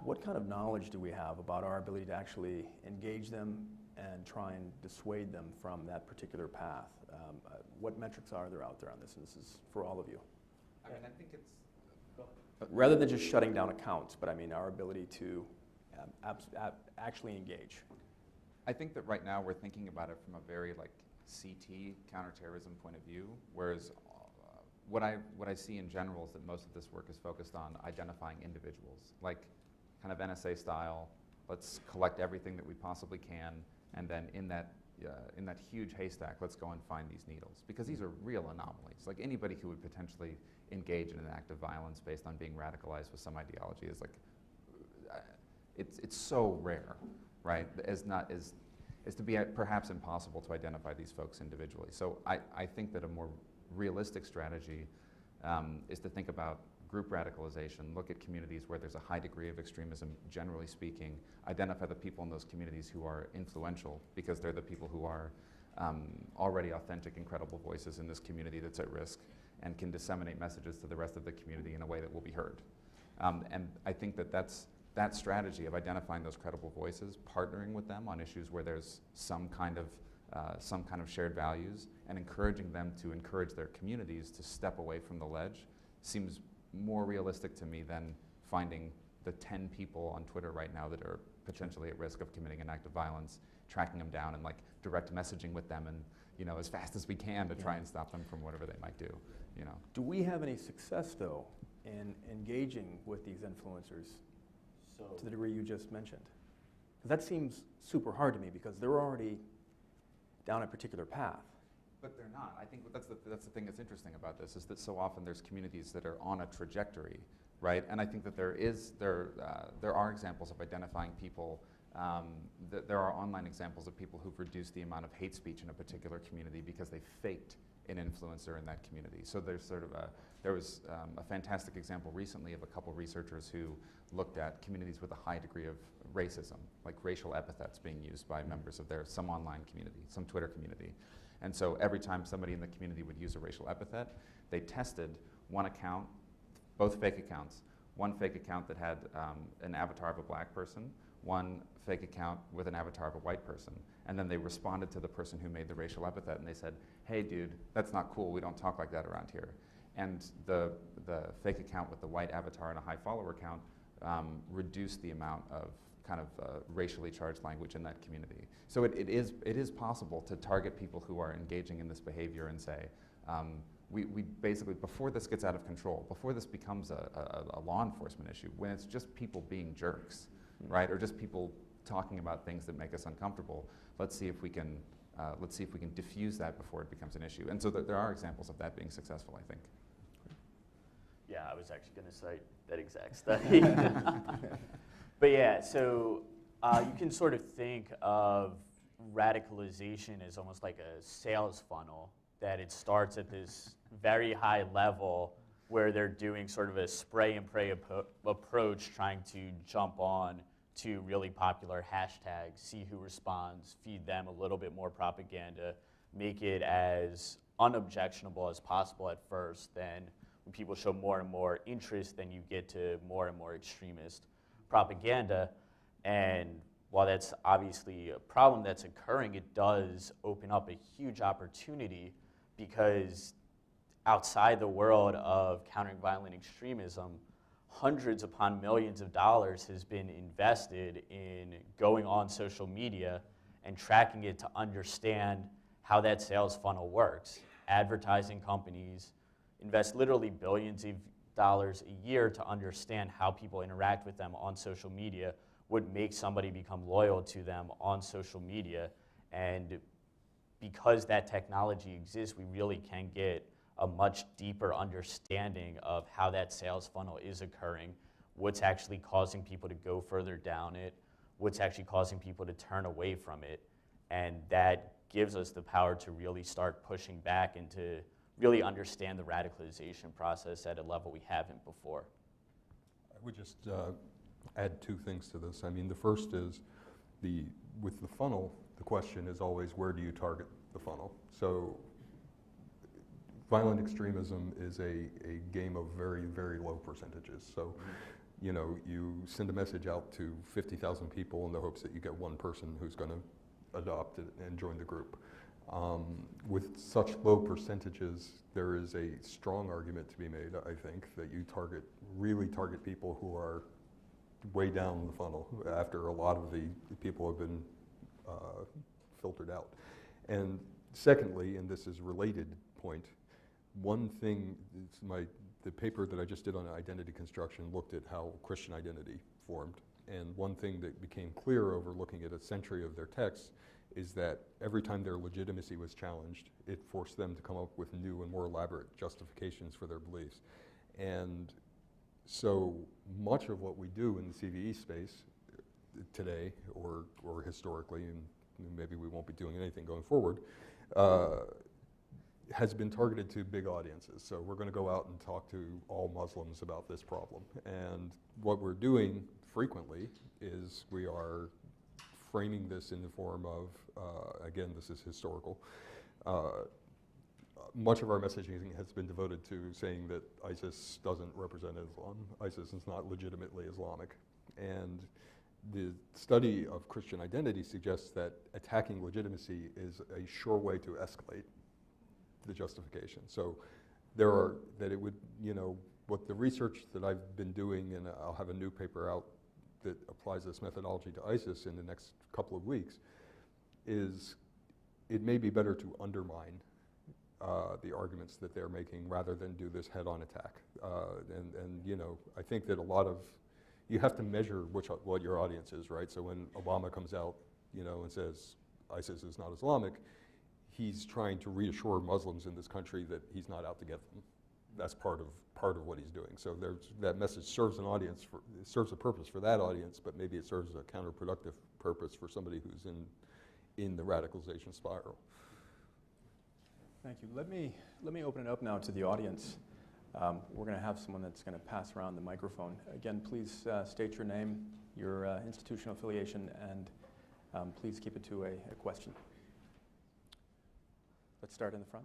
What kind of knowledge do we have about our ability to actually engage them and try and dissuade them from that particular path? What metrics are there out there on this? And this is for all of you. I mean, I think it's... Rather than just shutting down accounts, but I mean our ability to actually engage. I think that right now we're thinking about it from a very like CT, counterterrorism point of view, whereas what I see in general is that most of this work is focused on identifying individuals, like kind of NSA style. Let's collect everything that we possibly can, and then in that huge haystack, let's go and find these needles, because these are real anomalies. Like anybody who would potentially engage in an act of violence based on being radicalized with some ideology is like, it's so rare, right? As to be perhaps impossible to identify these folks individually. So I think that a more realistic strategy is to think about group radicalization, look at communities where there's a high degree of extremism, generally speaking, identify the people in those communities who are influential, because they're the people who are already authentic and credible voices in this community that's at risk, and can disseminate messages to the rest of the community in a way that will be heard. And I think that that strategy of identifying those credible voices, partnering with them on issues where there's some kind of shared values, and encouraging them to encourage their communities to step away from the ledge, seems more realistic to me than finding the 10 people on Twitter right now that are potentially at risk of committing an act of violence, tracking them down and like direct messaging with them, and you know, as fast as we can to try and stop them from whatever they might do. You know. Do we have any success though in engaging with these influencers to the degree you just mentioned? Because that seems super hard to me, because they're already down a particular path. But they're not. I think that's the thing that's interesting about this, is that so often there's communities that are on a trajectory, right? And I think that there are examples of identifying people. There are online examples of people who've reduced the amount of hate speech in a particular community because they faked an influencer in that community. So there's sort of there was a fantastic example recently of a couple researchers who looked at communities with a high degree of racism, like racial epithets being used by members of some online community, some Twitter community. And so every time somebody in the community would use a racial epithet, they tested one account, both fake accounts, one fake account that had an avatar of a black person, one fake account with an avatar of a white person. And then they responded to the person who made the racial epithet and they said, hey dude, that's not cool, we don't talk like that around here. And the fake account with the white avatar and a high follower count reduced the amount of kind of racially charged language in that community. So it is possible to target people who are engaging in this behavior and say, we basically, before this gets out of control, before this becomes a law enforcement issue, when it's just people being jerks, right, or just people talking about things that make us uncomfortable, let's see if we can diffuse that before it becomes an issue. And so there are examples of that being successful, I think. Yeah, I was actually going to cite that exact study. But yeah, so you can sort of think of radicalization as almost like a sales funnel, that it starts at this very high level where they're doing sort of a spray and pray approach, trying to jump on to really popular hashtags, see who responds, feed them a little bit more propaganda, make it as unobjectionable as possible at first. Then when people show more and more interest, then you get to more and more extremist propaganda. And while that's obviously a problem that's occurring, it does open up a huge opportunity, because outside the world of countering violent extremism, hundreds upon millions of dollars has been invested in going on social media and tracking it to understand how that sales funnel works. Advertising companies invest literally billions of dollars a year to understand how people interact with them on social media, what makes somebody become loyal to them on social media. And because that technology exists, we really can get a much deeper understanding of how that sales funnel is occurring, what's actually causing people to go further down it, what's actually causing people to turn away from it. And that gives us the power to really start pushing back and to really understand the radicalization process at a level we haven't before. I would just add two things to this. I mean, the first is with the funnel, the question is always, where do you target the funnel? So violent extremism is a game of very, very low percentages. So, you know, you send a message out to 50,000 people in the hopes that you get one person who's going to adopt it and join the group. With such low percentages, there is a strong argument to be made, I think, that you really target people who are way down the funnel after a lot of the people have been filtered out. And secondly, and this is a related point, one thing, the paper that I just did on identity construction looked at how Christian identity formed. And one thing that became clear over looking at a century of their texts is that every time their legitimacy was challenged, it forced them to come up with new and more elaborate justifications for their beliefs. And so much of what we do in the CVE space today, or historically, and maybe we won't be doing anything going forward, has been targeted to big audiences. So we're going to go out and talk to all Muslims about this problem. And what we're doing frequently is we are framing this in the form of, again, this is historical, much of our messaging has been devoted to saying that ISIS doesn't represent Islam. ISIS is not legitimately Islamic. And the study of Christian identity suggests that attacking legitimacy is a sure way to escalate the justification. So there are, that it would, you know, what the research that I've been doing, and I'll have a new paper out that applies this methodology to ISIS in the next couple of weeks, is it may be better to undermine the arguments that they're making rather than do this head-on attack. And you know, I think that a lot of, you have to measure what your audience is, right? So when Obama comes out, you know, and says ISIS is not Islamic, he's trying to reassure Muslims in this country that he's not out to get them. That's part of what he's doing. So that message serves an audience, it serves a purpose for that audience, but maybe it serves a counterproductive purpose for somebody who's in the radicalization spiral. Thank you. Let me open it up now to the audience. We're going to have someone that's going to pass around the microphone. Again, please state your name, your institutional affiliation, and please keep it to a question. Let's start in the front.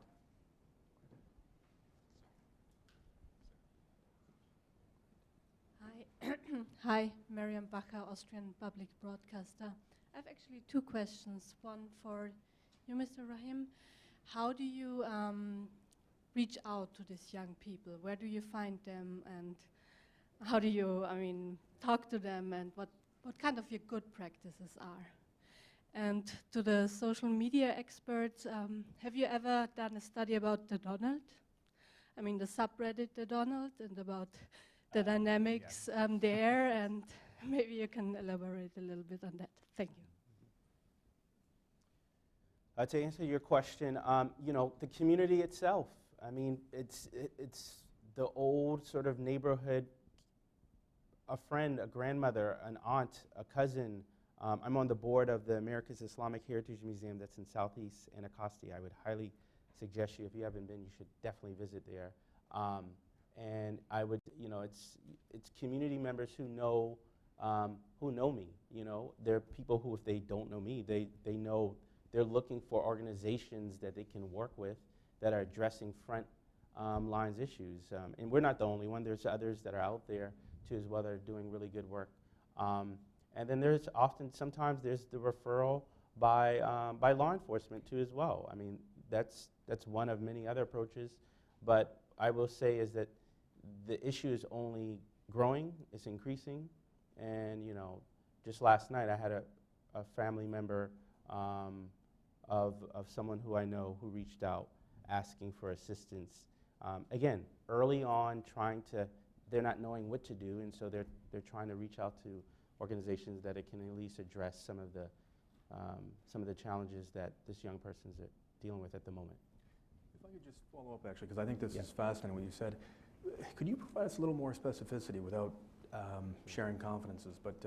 Hi, hi, Miriam Bacher, Austrian public broadcaster. I have actually two questions. One for you, Mr. Rahim. How do you reach out to these young people? Where do you find them, and how do you, talk to them, and what kind of your good practices are? And to the social media experts, have you ever done a study about the Donald? The subreddit the Donald, and about the dynamics there, and maybe you can elaborate a little bit on that. Thank you. To answer your question, the community itself. It's the old sort of neighborhood, a friend, a grandmother, an aunt, a cousin. I'm on the board of the America's Islamic Heritage Museum that's in Southeast Anacostia. I would highly suggest you, if you haven't been, you should definitely visit there. And I would, it's community members who know me. There are people who, if they don't know me, they know they're looking for organizations that they can work with that are addressing front lines issues. And we're not the only one. There's others that are out there too as well that are doing really good work. And then there's sometimes there's the referral by law enforcement too as well. That's one of many other approaches. But I will say is that the issue is only growing, it's increasing. And just last night I had a family member of someone who I know who reached out asking for assistance. Again, early on they're not knowing what to do, and so they're trying to reach out to organizations that it can at least address some of the challenges that this young person's dealing with at the moment. If I could just follow up, actually, because I think this is fascinating what you said. Could you provide us a little more specificity without sharing confidences? But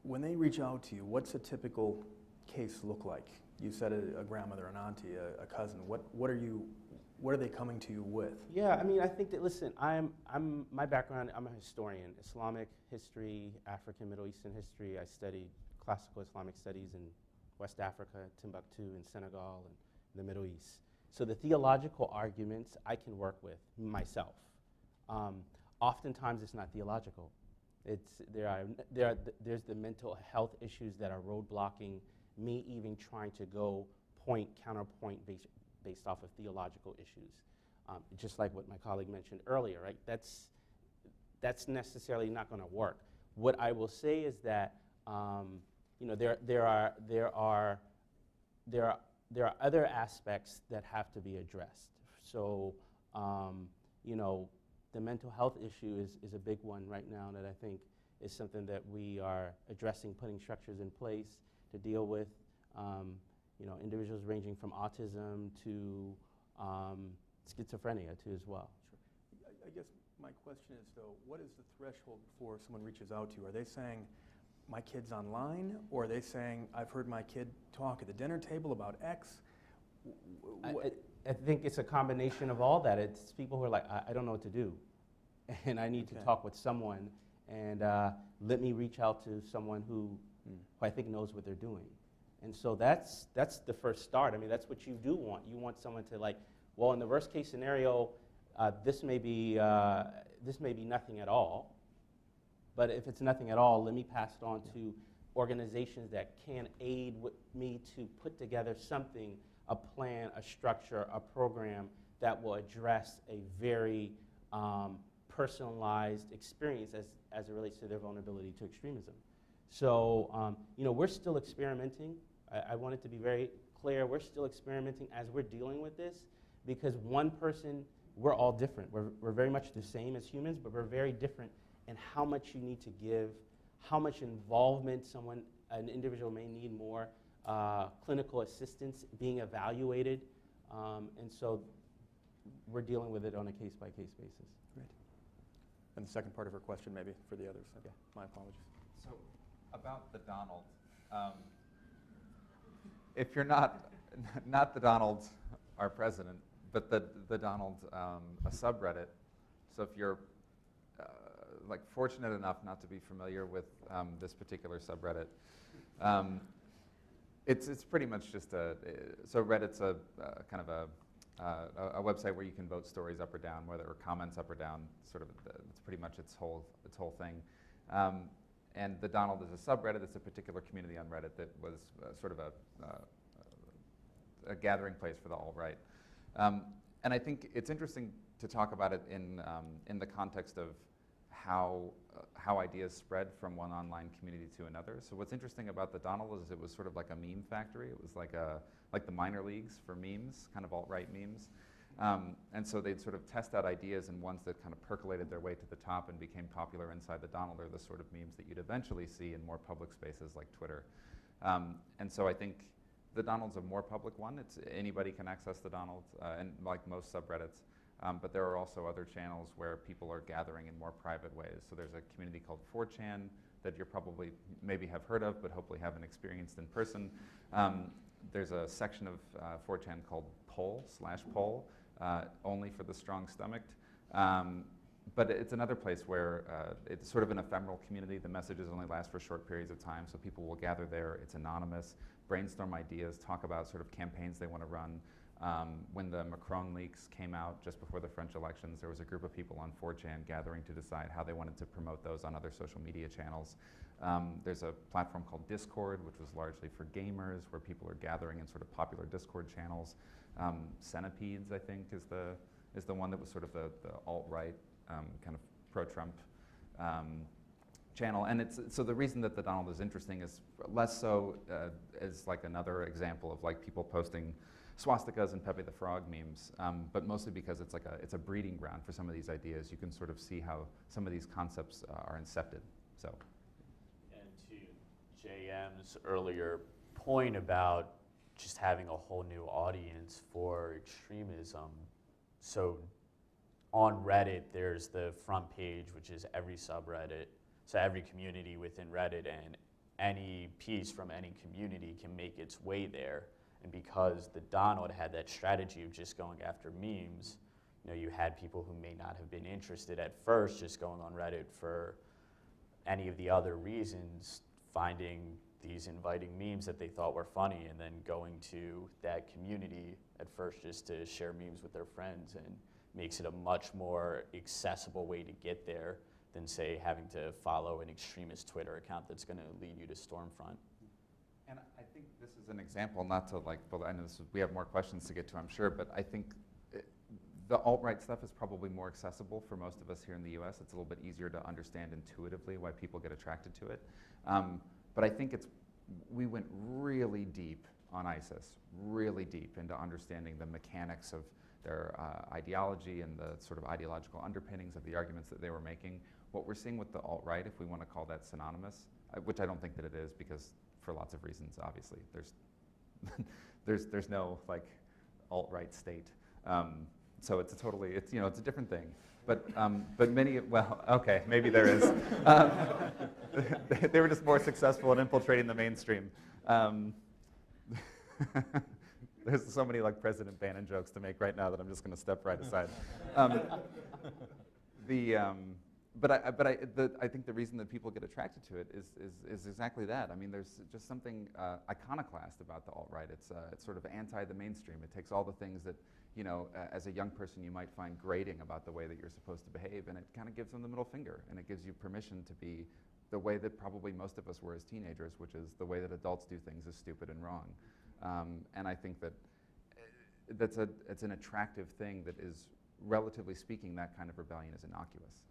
when they reach out to you, what's a typical case look like? You said a grandmother, an auntie, a cousin. What are they coming to you with? Yeah, I think that, listen, my background, I'm a historian, Islamic history, African, Middle Eastern history. I studied classical Islamic studies in West Africa, Timbuktu, and Senegal, and the Middle East. So the theological arguments I can work with myself. Oftentimes it's not theological. There's the mental health issues that are roadblocking me even trying to go counterpoint based off of theological issues. Just like what my colleague mentioned earlier, right? That's necessarily not going to work. What I will say is that there are other aspects that have to be addressed. So the mental health issue is a big one right now that I think is something that we are addressing, putting structures in place to deal with. Individuals ranging from autism to schizophrenia too as well. Sure. I guess my question is, though, what is the threshold before someone reaches out to you? Are they saying, my kid's online, or are they saying, I've heard my kid talk at the dinner table about X? I think it's a combination of all that. It's people who are like, I don't know what to do, and I need to talk with someone, and let me reach out to someone who I think knows what they're doing. And so that's the first start. That's what you do want. You want someone to in the worst case scenario, this may be nothing at all. But if it's nothing at all, let me pass it on to organizations that can aid with me to put together something, a plan, a structure, a program that will address a very personalized experience as it relates to their vulnerability to extremism. So, we're still experimenting. I want it to be very clear. We're still experimenting as we're dealing with this, because one person, we're all different. We're very much the same as humans, but we're very different in how much you need to give, how much involvement an individual may need more, clinical assistance, being evaluated. And so we're dealing with it on a case-by-case basis. Great. And the second part of her question, maybe, for the others. Okay. My apologies. So, about the Donald, if you're not the Donald, our president, but the Donald, a subreddit. So if you're like fortunate enough not to be familiar with this particular subreddit, it's pretty much just so Reddit's a kind of a website where you can vote stories up or down, whether or comments up or down. Sort of, it's pretty much its whole thing. And the Donald is a subreddit. It's a particular community on Reddit that was sort of a gathering place for the alt-right. And I think it's interesting to talk about it in the context of how ideas spread from one online community to another. So what's interesting about the Donald is it was sort of like a meme factory. It was like the minor leagues for memes, kind of alt-right memes. And so they'd sort of test out ideas, and ones that kind of percolated their way to the top and became popular inside the Donald are the sort of memes that you'd eventually see in more public spaces like Twitter. And so I think the Donald's a more public one. Anybody can access the Donald, and like most subreddits. But there are also other channels where people are gathering in more private ways. So there's a community called 4chan that you're probably maybe have heard of, but hopefully haven't experienced in person. There's a section of 4chan called poll, only for the strong-stomached. But it's another place where it's sort of an ephemeral community. The messages only last for short periods of time, so people will gather there. It's anonymous, brainstorm ideas, talk about sort of campaigns they want to run. When the Macron leaks came out just before the French elections, there was a group of people on 4chan gathering to decide how they wanted to promote those on other social media channels. There's a platform called Discord, which was largely for gamers, where people are gathering in sort of popular Discord channels. Centipedes, I think, is the one that was sort of the alt-right kind of pro-Trump channel. And so the reason that the Donald is interesting is less so as like another example of like people posting swastikas and Pepe the Frog memes, but mostly because it's a breeding ground for some of these ideas. You can sort of see how some of these concepts are incepted. So, and to JM's earlier point about just having a whole new audience for extremism, so on Reddit there's the front page, which is every subreddit, so every community within Reddit, and any piece from any community can make its way there. And because the Donald had that strategy of just going after memes, you had people who may not have been interested at first just going on Reddit for any of the other reasons, finding these inviting memes that they thought were funny, and then going to that community at first just to share memes with their friends, and makes it a much more accessible way to get there than, say, having to follow an extremist Twitter account that's going to lead you to Stormfront. And I think this is an example, not to like, well, I know we have more questions to get to, I'm sure, but I think the alt-right stuff is probably more accessible for most of us here in the US. It's a little bit easier to understand intuitively why people get attracted to it. But I think we went really deep on ISIS, really deep into understanding the mechanics of their ideology and the sort of ideological underpinnings of the arguments that they were making. What we're seeing with the alt-right, if we want to call that synonymous, which I don't think that it is, because for lots of reasons, obviously, there's no like alt-right state. So it's a different thing. But many, well, okay, maybe there is. They were just more successful in infiltrating the mainstream. There's so many like President Bannon jokes to make right now that I'm just going to step right aside. But I think the reason that people get attracted to it is exactly that. I mean, there's just something iconoclast about the alt-right. It's sort of anti the mainstream. It takes all the things that, as a young person you might find grating about the way that you're supposed to behave, and it kind of gives them the middle finger, and it gives you permission to be the way that probably most of us were as teenagers, which is the way that adults do things is stupid and wrong. And I think that it's an attractive thing that is, relatively speaking, that kind of rebellion is innocuous.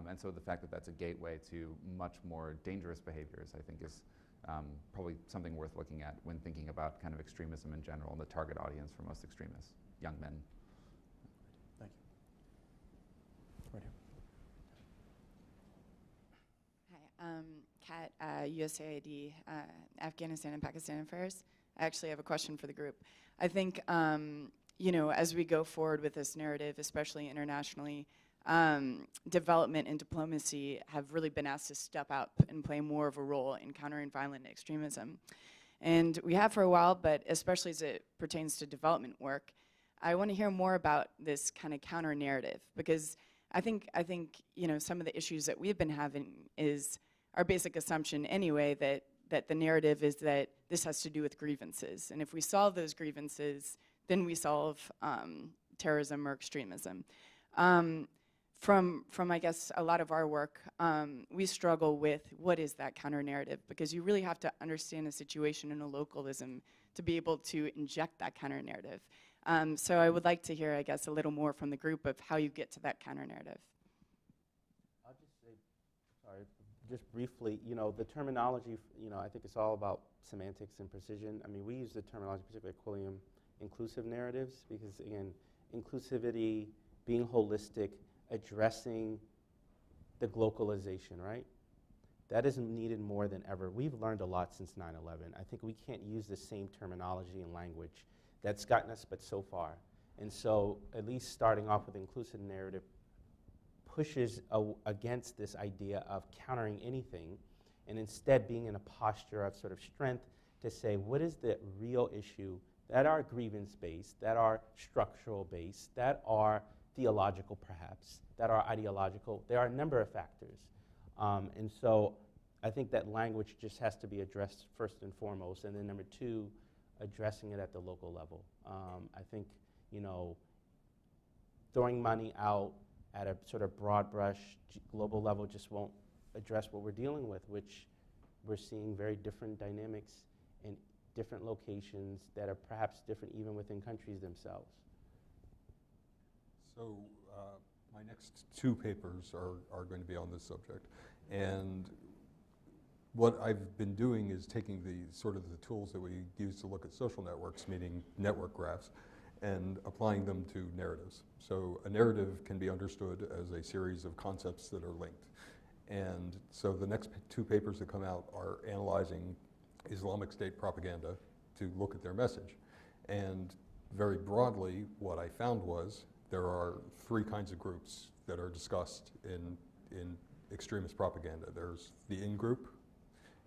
And so the fact that that's a gateway to much more dangerous behaviors, I think, is probably something worth looking at when thinking about kind of extremism in general and the target audience for most extremists, young men. Thank you. Right here. Kat, USAID, Afghanistan and Pakistan Affairs. I actually have a question for the group. I think, as we go forward with this narrative, especially internationally, development and diplomacy have really been asked to step up and play more of a role in countering violent extremism. And we have for a while, but especially as it pertains to development work, I want to hear more about this kind of counter narrative, because I think you know, some of the issues that we've been having is our basic assumption anyway that the narrative is that this has to do with grievances, and if we solve those grievances, then we solve terrorism or extremism. From I guess a lot of our work, we struggle with what is that counter narrative, because you really have to understand the situation in a localism to be able to inject that counter narrative. So I would like to hear, I guess, a little more from the group of how you get to that counter narrative. I'll just say, sorry, just briefly, you know, the terminology, you know, I think it's all about semantics and precision. I mean, we use the terminology, particularly at Quilliam, inclusive narratives, because again, inclusivity, being holistic, addressing the globalization, right? That is needed more than ever. We've learned a lot since 9/11. I think we can't use the same terminology and language. That's gotten us but so far. And so at least starting off with inclusive narrative pushes against this idea of countering anything, and instead being in a posture of sort of strength to say, what is the real issue that are grievance-based, that are structural-based, that are theological perhaps, that are ideological. There are a number of factors. And so I think that language just has to be addressed first and foremost, and then number two, addressing it at the local level. I think, you know, throwing money out at a sort of broad brush global level just won't address what we're dealing with, which we're seeing very different dynamics in different locations that are perhaps different even within countries themselves. So my next two papers are going to be on this subject. And what I've been doing is taking the sort of the tools that we use to look at social networks, meaning network graphs, and applying them to narratives. So a narrative can be understood as a series of concepts that are linked. And so the next two papers that come out are analyzing Islamic State propaganda to look at their message. And very broadly, what I found was there are three kinds of groups that are discussed in extremist propaganda. There's the in-group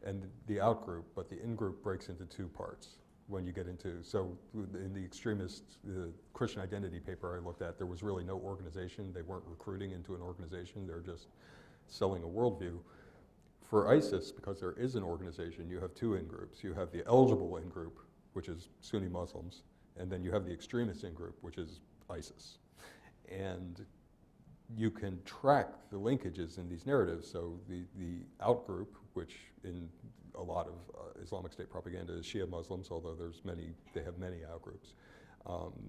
and the out-group, but the in-group breaks into two parts when you get into, so in the extremist, the Christian identity paper I looked at, there was really no organization. They weren't recruiting into an organization. They're just selling a worldview. For ISIS, because there is an organization, you have two in-groups. You have the eligible in-group, which is Sunni Muslims, and then you have the extremist in-group, which is ISIS. And you can track the linkages in these narratives. So the out-group, which in a lot of Islamic State propaganda is Shia Muslims, although they have many out-groups.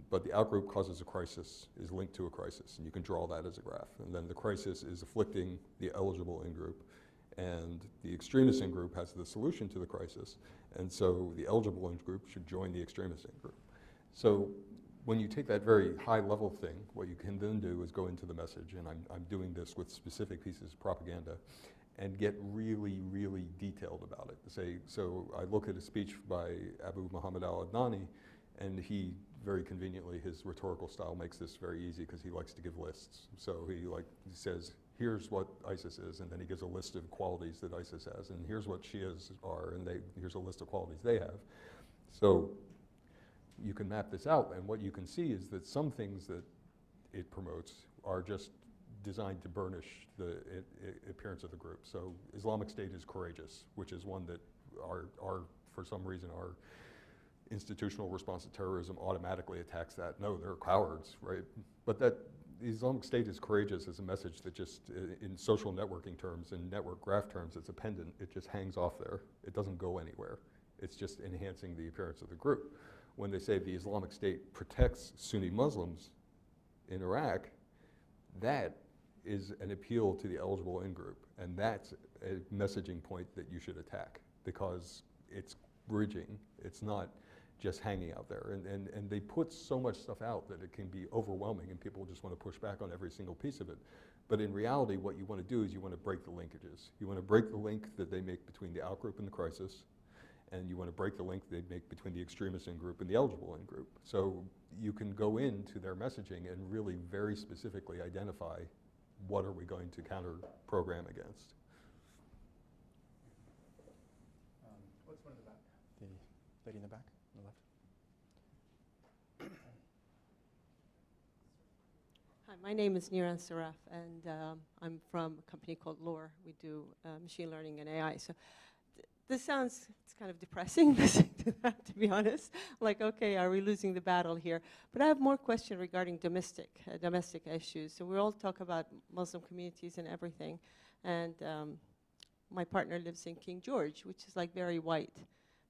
But the out-group causes a crisis, is linked to a crisis, and you can draw that as a graph. And then the crisis is afflicting the eligible in-group, and the extremist in-group has the solution to the crisis, and so the eligible in-group should join the extremist in-group. So when you take that very high-level thing, what you can then do is go into the message, and I'm doing this with specific pieces of propaganda, and get really, really detailed about it. So I look at a speech by Abu Muhammad al-Adnani, and he very conveniently, his rhetorical style makes this very easy because he likes to give lists. So he says, here's what ISIS is, and then he gives a list of qualities that ISIS has, and here's what Shias are, and here's a list of qualities they have. So you can map this out, and what you can see is that some things that it promotes are just designed to burnish the appearance of the group. So Islamic State is courageous, which is one that for some reason, our institutional response to terrorism automatically attacks that. No, they're cowards, right? But that the Islamic State is courageous is a message that just, in social networking terms, in network graph terms, it's a pendant. It just hangs off there. It doesn't go anywhere. It's just enhancing the appearance of the group. When they say the Islamic State protects Sunni Muslims in Iraq, that is an appeal to the eligible in-group, and that's a messaging point that you should attack because it's bridging. It's not just hanging out there. And they put so much stuff out that it can be overwhelming and people just want to push back on every single piece of it. But in reality, what you want to do is you want to break the linkages. You want to break the link that they make between the out-group and the crisis, and you want to break the link they make between the extremist in-group and the eligible in-group. So you can go into their messaging and really very specifically identify what are we going to counter-program against. What's one in the back? The lady in the back, on the left. my name is Niran Saraf, and I'm from a company called Lore. We do machine learning and AI. So this sounds, it's kind of depressing listening to that, to be honest. Like, okay, are we losing the battle here? But I have more question regarding domestic issues. So we all talk about Muslim communities and everything. And my partner lives in King George, which is like very white,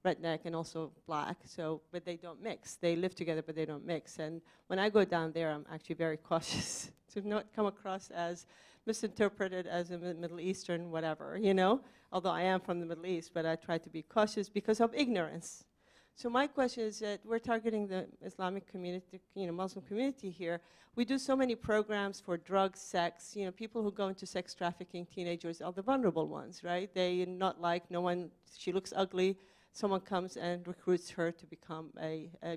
redneck, and also black. So, but they don't mix. They live together, but they don't mix. And when I go down there, I'm actually very cautious to not come across as misinterpreted as a Middle Eastern whatever, you know? Although I am from the Middle East, but I try to be cautious because of ignorance. So my question is that we're targeting the Islamic community, you know, Muslim community here. We do so many programs for drugs, sex, you know, people who go into sex trafficking, teenagers are the vulnerable ones, right? They not like, no one, she looks ugly, someone comes and recruits her to become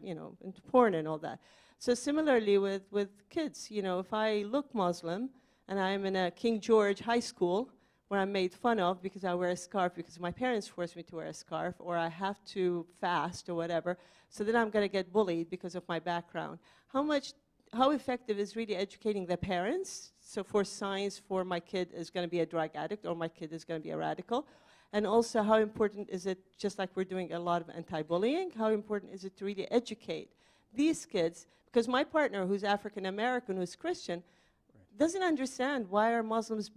you know, into porn and all that. So similarly with kids, you know, if I look Muslim and I'm in a King George high school where I'm made fun of because I wear a scarf because my parents forced me to wear a scarf, or I have to fast or whatever, so then I'm gonna get bullied because of my background. How effective is really educating the parents? So for signs for my kid is gonna be a drug addict or my kid is gonna be a radical. And also, how important is it, just like we're doing a lot of anti-bullying, how important is it to really educate these kids? Because my partner, who's African-American, who's Christian, doesn't understand why are Muslims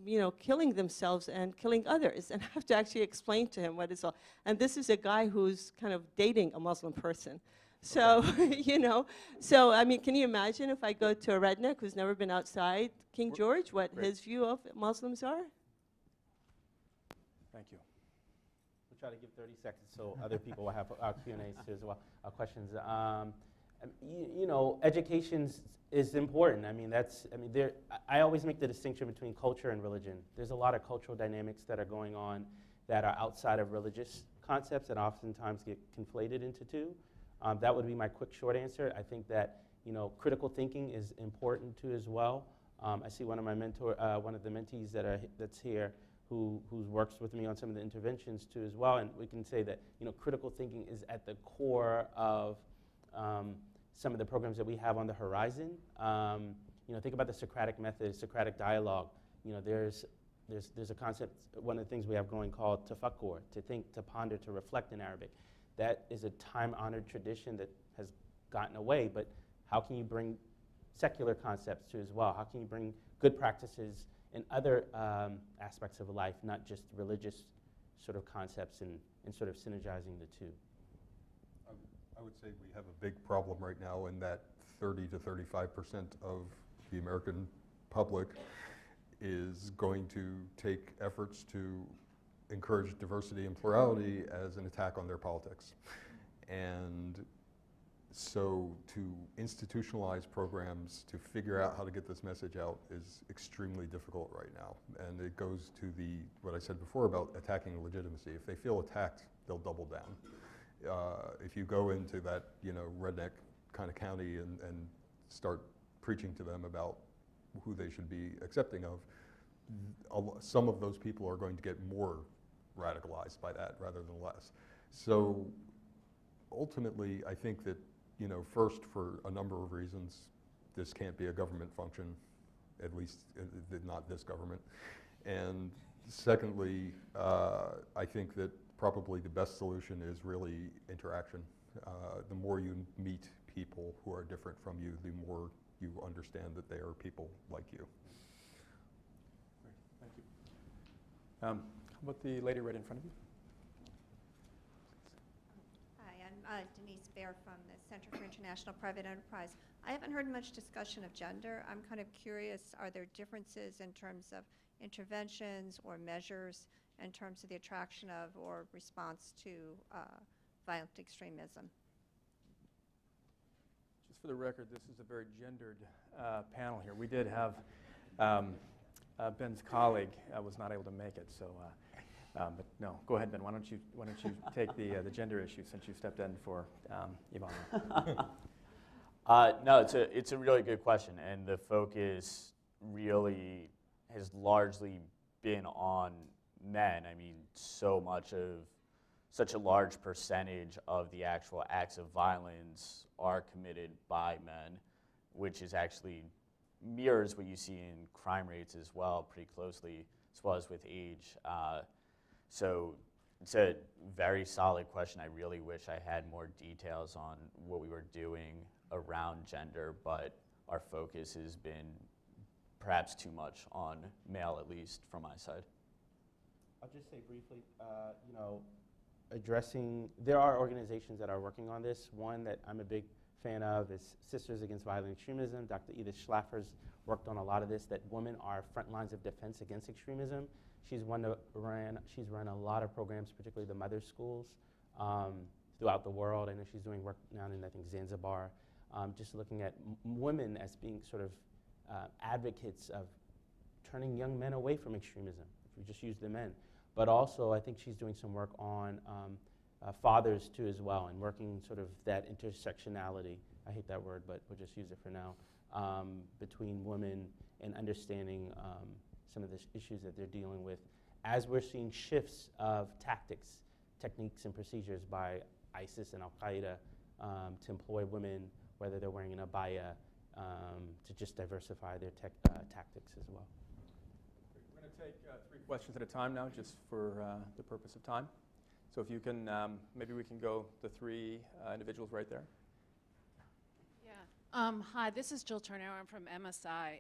you know, killing themselves and killing others. And I have to actually explain to him what it's all. And this is a guy who's kind of dating a Muslim person. So, you know, so I mean, can you imagine if I go to a redneck who's never been outside King George, what his view of Muslims are? Thank you. We'll try to give 30 seconds so other people will have Q&As as well, questions. You know, education is important. I mean, I always make the distinction between culture and religion. There's a lot of cultural dynamics that are going on that are outside of religious concepts and oftentimes get conflated into two. That would be my quick short answer. I think that, you know, critical thinking is important too as well. I see one of my one of the mentees that's here who works with me on some of the interventions too as well, and we can say that, you know, critical thinking is at the core of some of the programs that we have on the horizon. You know, think about the Socratic method, Socratic dialogue. You know, there's a concept, one of the things we have going called tafakkur, to think, to ponder, to reflect in Arabic. That is a time-honored tradition that has gotten away, but how can you bring secular concepts too as well? How can you bring good practices in other aspects of life, not just religious sort of concepts, and sort of synergizing the two? I would say we have a big problem right now in that 30 to 35% of the American public is going to take efforts to encourage diversity and plurality as an attack on their politics. And so to institutionalize programs to figure out how to get this message out is extremely difficult right now. And it goes to what I said before about attacking legitimacy. If they feel attacked, they'll double down. If you go into that, you know, redneck kind of county and start preaching to them about who they should be accepting of, some of those people are going to get more radicalized by that rather than less. So ultimately, I think that, you know, first, for a number of reasons, this can't be a government function, at least not this government. And secondly, I think that probably the best solution is really interaction. The more you meet people who are different from you, the more you understand that they are people like you. Great, thank you. How about the lady right in front of you? Hi, I'm Denise Baer from the Center for International Private Enterprise. I haven't heard much discussion of gender. I'm kind of curious, are there differences in terms of interventions or measures in terms of the attraction of or response to violent extremism? Just for the record, this is a very gendered panel here. We did have Ben's colleague was not able to make it, so but no, go ahead, Ben. Why don't you take the gender issue since you stepped in for Evanna? No, it's a really good question, and the focus really has largely been on men. I mean, such a large percentage of the actual acts of violence are committed by men, which is actually mirrors what you see in crime rates as well, pretty closely, as well as with age. So it's a very solid question. I really wish I had more details on what we were doing around gender, but our focus has been perhaps too much on male, at least from my side. I'll just say briefly, you know, there are organizations that are working on this. One that I'm a big fan of is Sisters Against Violent Extremism. Dr. Edith Schlaffer's worked on a lot of this, that women are front lines of defense against extremism. She's run a lot of programs, particularly the mother schools, throughout the world. I know she's doing work now in, I think, Zanzibar, just looking at women as being sort of advocates of turning young men away from extremism, if we just use the men. But also, I think she's doing some work on fathers, too, as well, and working sort of that intersectionality, I hate that word, but we'll just use it for now, between women and understanding some of the issues that they're dealing with, as we're seeing shifts of tactics, techniques, and procedures by ISIS and Al-Qaeda to employ women, whether they're wearing an abaya, to just diversify their tactics as well. We're going to take 3 questions at a time now, just for the purpose of time. So if you can, maybe we can go the 3 individuals right there. Hi, this is Jill Turner. I'm from MSI.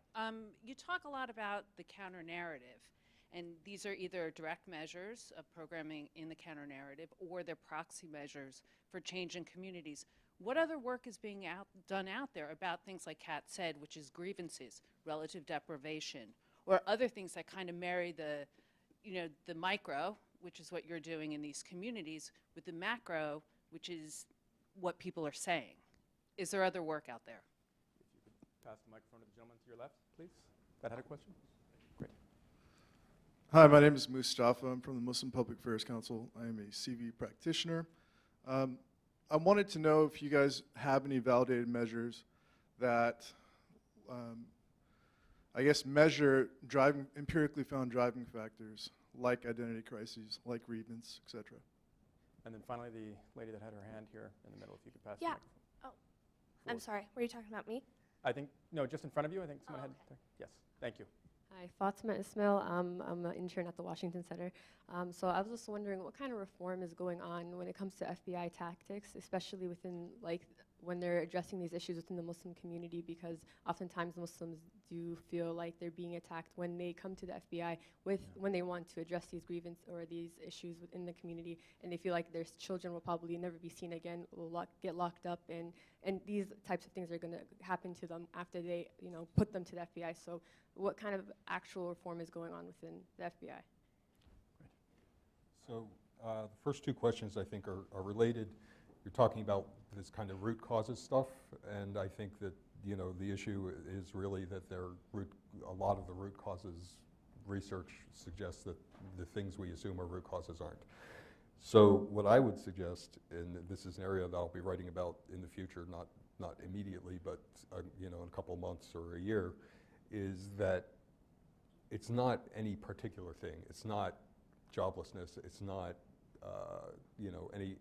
You talk a lot about the counter-narrative, and these are either direct measures of programming in the counter-narrative or they're proxy measures for change in communities. What other work is being done out there about things like Kat said, which is grievances, relative deprivation, or other things that kind of marry the, the micro, which is what you're doing in these communities, with the macro, which is what people are saying? Is there other work out there? If you could pass the microphone to the gentleman to your left, please. That had a question? Great. Hi, my name is Mustafa. I'm from the Muslim Public Affairs Council. I am a CV practitioner. I wanted to know if you guys have any validated measures that, I guess, measure empirically found driving factors like identity crises, like grievance, et cetera. And then finally, the lady that had her hand here in the middle, if you could pass the Yeah. microphone. Oh, I'm sorry. Were you talking about me? I think, no, just in front of you. I think someone had okay. there. Yes, thank you. Hi, Fatima Ismail. I'm an intern at the Washington Center. So I was just wondering what kind of reform is going on when it comes to FBI tactics, especially within, like, when they're addressing these issues within the Muslim community, because oftentimes Muslims do feel like they're being attacked when they come to the FBI when they want to address these grievances or these issues within the community, and they feel like their children will probably never be seen again, will get locked up, and these types of things are going to happen to them after they, put them to the FBI. So what kind of actual reform is going on within the FBI? So the first 2 questions, I think, are related. You're talking about this kind of root causes stuff, and I think that the issue is really that a lot of the root causes research suggests that the things we assume are root causes aren't. So what I would suggest, and this is an area that I'll be writing about in the future, not immediately, but in a couple months or a year, is that it's not any particular thing. It's not joblessness. It's not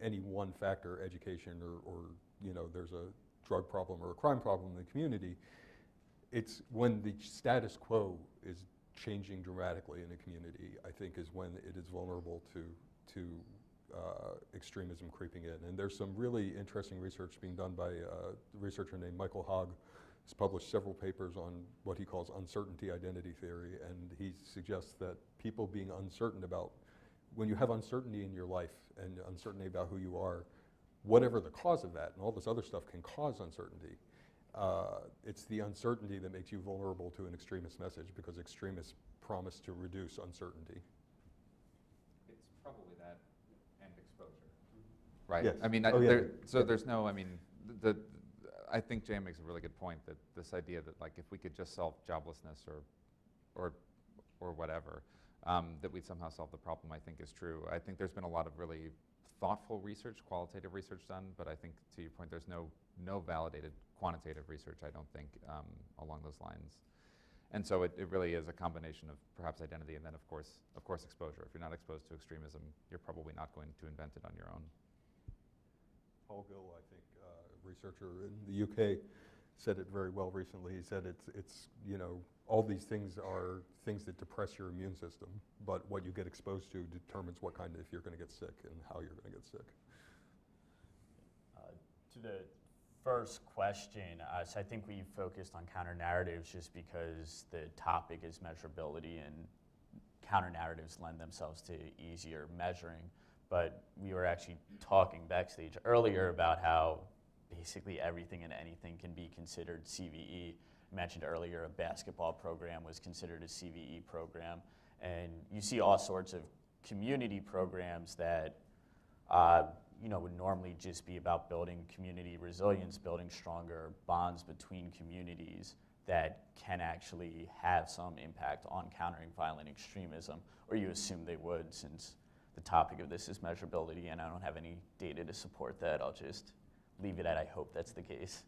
any one factor, education, or there's a drug problem or a crime problem in the community. It's when the status quo is changing dramatically in a community, I think, is when it is vulnerable to extremism creeping in. And there's some really interesting research being done by a researcher named Michael Hogg. He's published several papers on what he calls uncertainty identity theory, and he suggests that people being uncertain about, when you have uncertainty in your life and uncertainty about who you are, whatever the cause of that, and all this other stuff can cause uncertainty, it's the uncertainty that makes you vulnerable to an extremist message, because extremists promise to reduce uncertainty. It's probably that and exposure, right? Yes. I mean, there's no, I think Jay makes a really good point, that this idea that, like, if we could just solve joblessness or whatever, that we'd somehow solve the problem, I think is true. I think there's been a lot of really thoughtful research, qualitative research done, but I think, to your point, there's no validated quantitative research, I don't think, along those lines. And so it really is a combination of perhaps identity and then, of course, exposure. If you're not exposed to extremism, you're probably not going to invent it on your own. Paul Gill, I think, researcher in the UK, said it very well recently. He said it's you know, all these things are things that depress your immune system, but what you get exposed to determines what kind of, if you're going to get sick and how you're going to get sick. To the first question, so I think we focused on counter-narratives just because the topic is measurability and counter-narratives lend themselves to easier measuring. But we were actually talking backstage earlier about how basically everything and anything can be considered CVE. I mentioned earlier a basketball program was considered a CVE program. And you see all sorts of community programs that you know, would normally just be about building community resilience, building stronger bonds between communities that can actually have some impact on countering violent extremism, or you assume they would, since the topic of this is measurability, and I don't have any data to support that. I'll just leave it at I hope that's the case.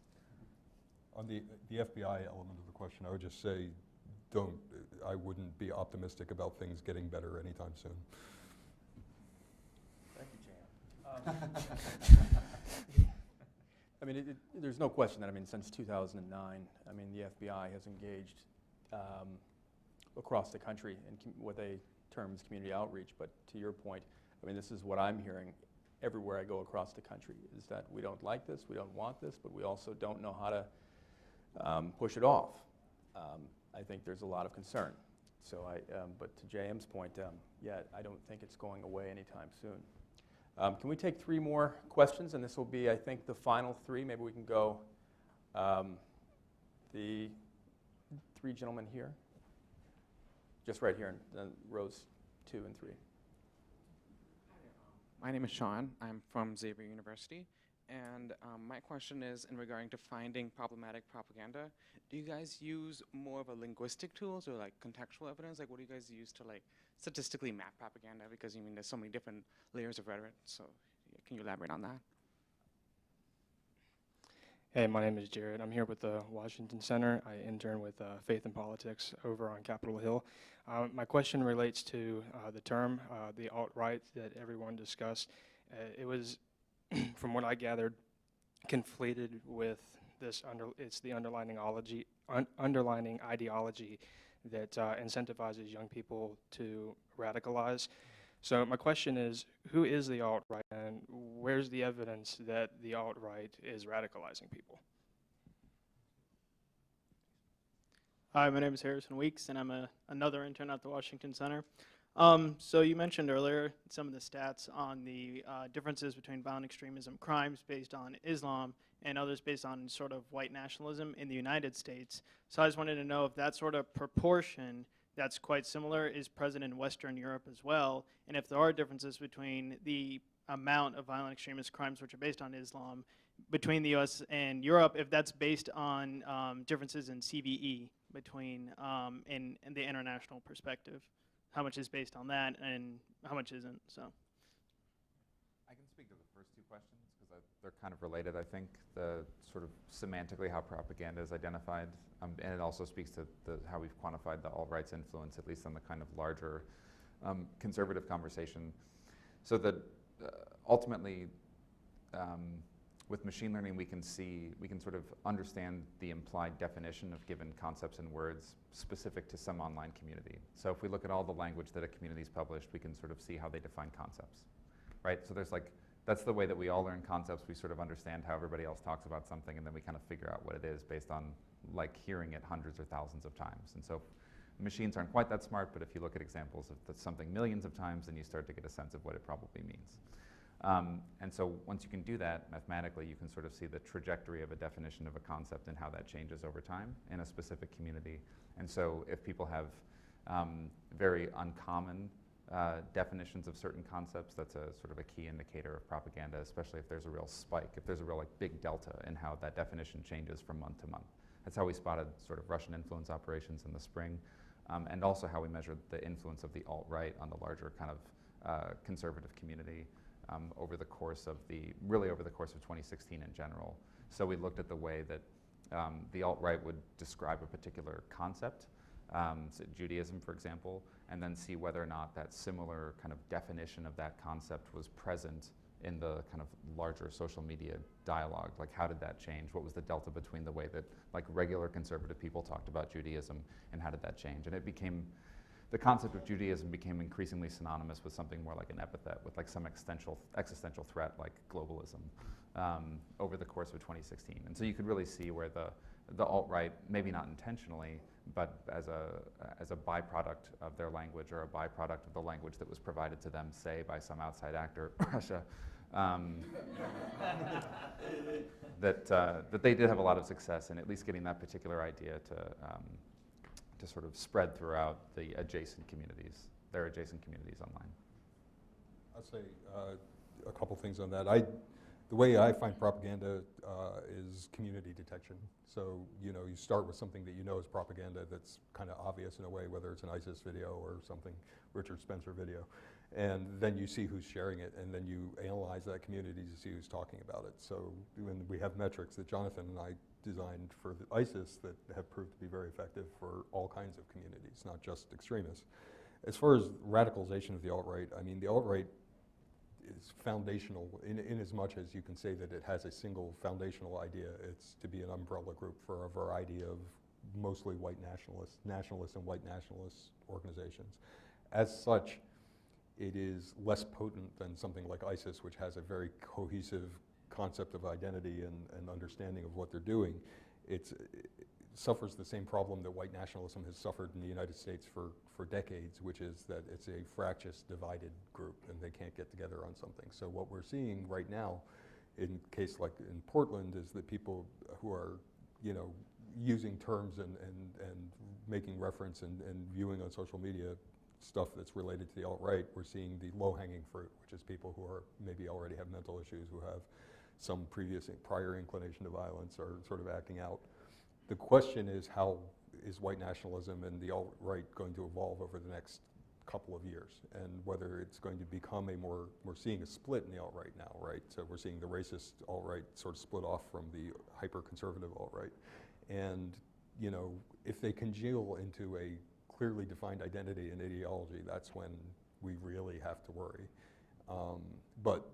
On the FBI element of the question, I would just say, I wouldn't be optimistic about things getting better anytime soon. Thank you, Jan. I mean, there's no question that, I mean, since 2009, I mean, the FBI has engaged across the country in what they term as community outreach. But to your point, I mean, this is what I'm hearing everywhere I go across the country, is that we don't like this, we don't want this, but we also don't know how to push it off. I think there's a lot of concern. So but to JM's point, yeah, I don't think it's going away anytime soon. Can we take 3 more questions? And this will be, I think, the final 3. Maybe we can go the 3 gentlemen here. Just right here in rows 2 and 3. My name is Sean. I'm from Xavier University. And my question is in regarding to finding problematic propaganda. Do you guys use more of a linguistic tools or like contextual evidence? Like what do you guys use to like statistically map propaganda? Because I mean there's so many different layers of rhetoric. So yeah, can you elaborate on that? Hey, my name is Jared. I'm here with the Washington Center. I intern with Faith and Politics over on Capitol Hill. My question relates to the term, the alt-right that everyone discussed. It was, from what I gathered, conflated with this, it's the underlining ideology that incentivizes young people to radicalize. So my question is, who is the alt-right, and where's the evidence that the alt-right is radicalizing people? Hi, my name is Harrison Weeks, and I'm another intern at the Washington Center. So you mentioned earlier some of the stats on the differences between violent extremism crimes based on Islam and others based on sort of white nationalism in the United States. So I just wanted to know if that sort of proportion that's quite similar is present in Western Europe as well, and if there are differences between the amount of violent extremist crimes which are based on Islam between the US and Europe, if that's based on differences in CVE between in the international perspective. How much is based on that and how much isn't, so. I can speak to the first 2 questions because they're kind of related, I think. The sort of semantically how propaganda is identified, and it also speaks to how we've quantified the alt-right's influence, at least on the kind of larger conservative conversation. So that ultimately, with machine learning, we can sort of understand the implied definition of given concepts and words specific to some online community. So if we look at all the language that a community's published, we can sort of see how they define concepts, right? So there's like, that's the way that we all learn concepts. We sort of understand how everybody else talks about something, and then we kind of figure out what it is based on like hearing it hundreds or thousands of times. And so machines aren't quite that smart, but if you look at examples of something millions of times, then you start to get a sense of what it probably means. And so once you can do that mathematically, you can sort of see the trajectory of a definition of a concept and how that changes over time in a specific community. And so if people have very uncommon definitions of certain concepts, that's a sort of a key indicator of propaganda, especially if there's a real spike, if there's a real like big delta in how that definition changes from month to month. That's how we spotted sort of Russian influence operations in the spring, and also how we measured the influence of the alt-right on the larger kind of conservative community over the course of 2016 in general. So we looked at the way that the alt-right would describe a particular concept, so Judaism, for example, and then see whether or not that similar kind of definition of that concept was present in the kind of larger social media dialogue? Like, how did that change? What was the delta between the way that like regular conservative people talked about Judaism, and how did that change? And it became, the concept of Judaism became increasingly synonymous with something more like an epithet, with like some existential threat like globalism over the course of 2016. And so you could really see where the alt-right, maybe not intentionally, but as a byproduct of their language, or a byproduct of the language that was provided to them, say, by some outside actor, Russia, that they did have a lot of success in at least getting that particular idea to sort of spread throughout the adjacent communities, their adjacent communities online. I'll say a couple things on that. The way I find propaganda is community detection. So, you start with something that you know is propaganda that's kind of obvious in a way, whether it's an ISIS video or something, Richard Spencer video. And then you see who's sharing it, and then you analyze that community to see who's talking about it. So when we have metrics that Jonathon and I designed for ISIS that have proved to be very effective for all kinds of communities, not just extremists. As far as radicalization of the alt-right, I mean, the alt-right is foundational in as much as you can say that it has a single foundational idea. It's to be an umbrella group for a variety of mostly white nationalist and white nationalist organizations. As such, it is less potent than something like ISIS, which has a very cohesive concept of identity and understanding of what they're doing. It suffers the same problem that white nationalism has suffered in the United States for decades, which is that it's a fractious, divided group, and they can't get together on something. So what we're seeing right now, in case like in Portland, is that people who are, using terms and making reference and viewing on social media stuff that's related to the alt-right, we're seeing the low-hanging fruit, which is people who are maybe already have mental issues, who have some prior inclination to violence, are sort of acting out. The question is, how is white nationalism and the alt-right going to evolve over the next couple of years, and whether it's going to become we're seeing a split in the alt-right now, right? So we're seeing the racist alt-right sort of split off from the hyper-conservative alt-right. And, if they congeal into a clearly defined identity and ideology, that's when we really have to worry. But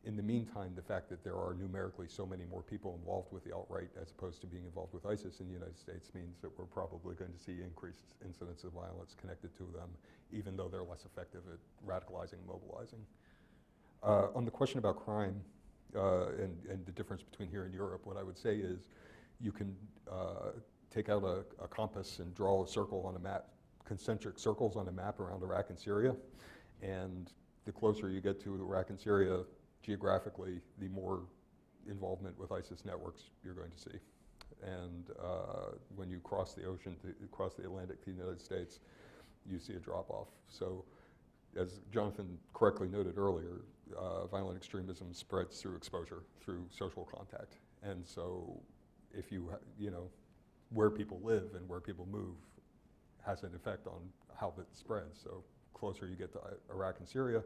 in the meantime, the fact that there are numerically so many more people involved with the alt-right as opposed to being involved with ISIS in the United States means that we're probably going to see increased incidents of violence connected to them, even though they're less effective at radicalizing and mobilizing. On the question about crime and the difference between here and Europe, what I would say is you can take out a compass and draw a circle on a map, concentric circles on a map around Iraq and Syria, and the closer you get to Iraq and Syria, geographically, the more involvement with ISIS networks you're going to see. And when you cross the ocean, cross the Atlantic to the United States, you see a drop-off. So as Jonathon correctly noted earlier, violent extremism spreads through exposure, through social contact. And so if where people live and where people move has an effect on how it spreads. So closer you get to Iraq and Syria,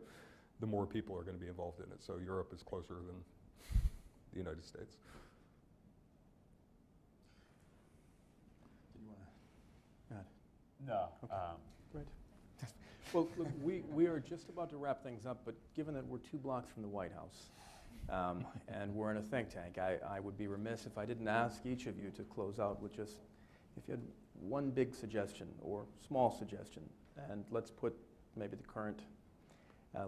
the more people are going to be involved in it. So Europe is closer than the United States. Did you want to add? No. Okay. Great. Well, look, we are just about to wrap things up, but given that we're 2 blocks from the White House, and we're in a think tank, I would be remiss if I didn't ask each of you to close out with just, if you had one big suggestion or small suggestion, and let's put maybe the current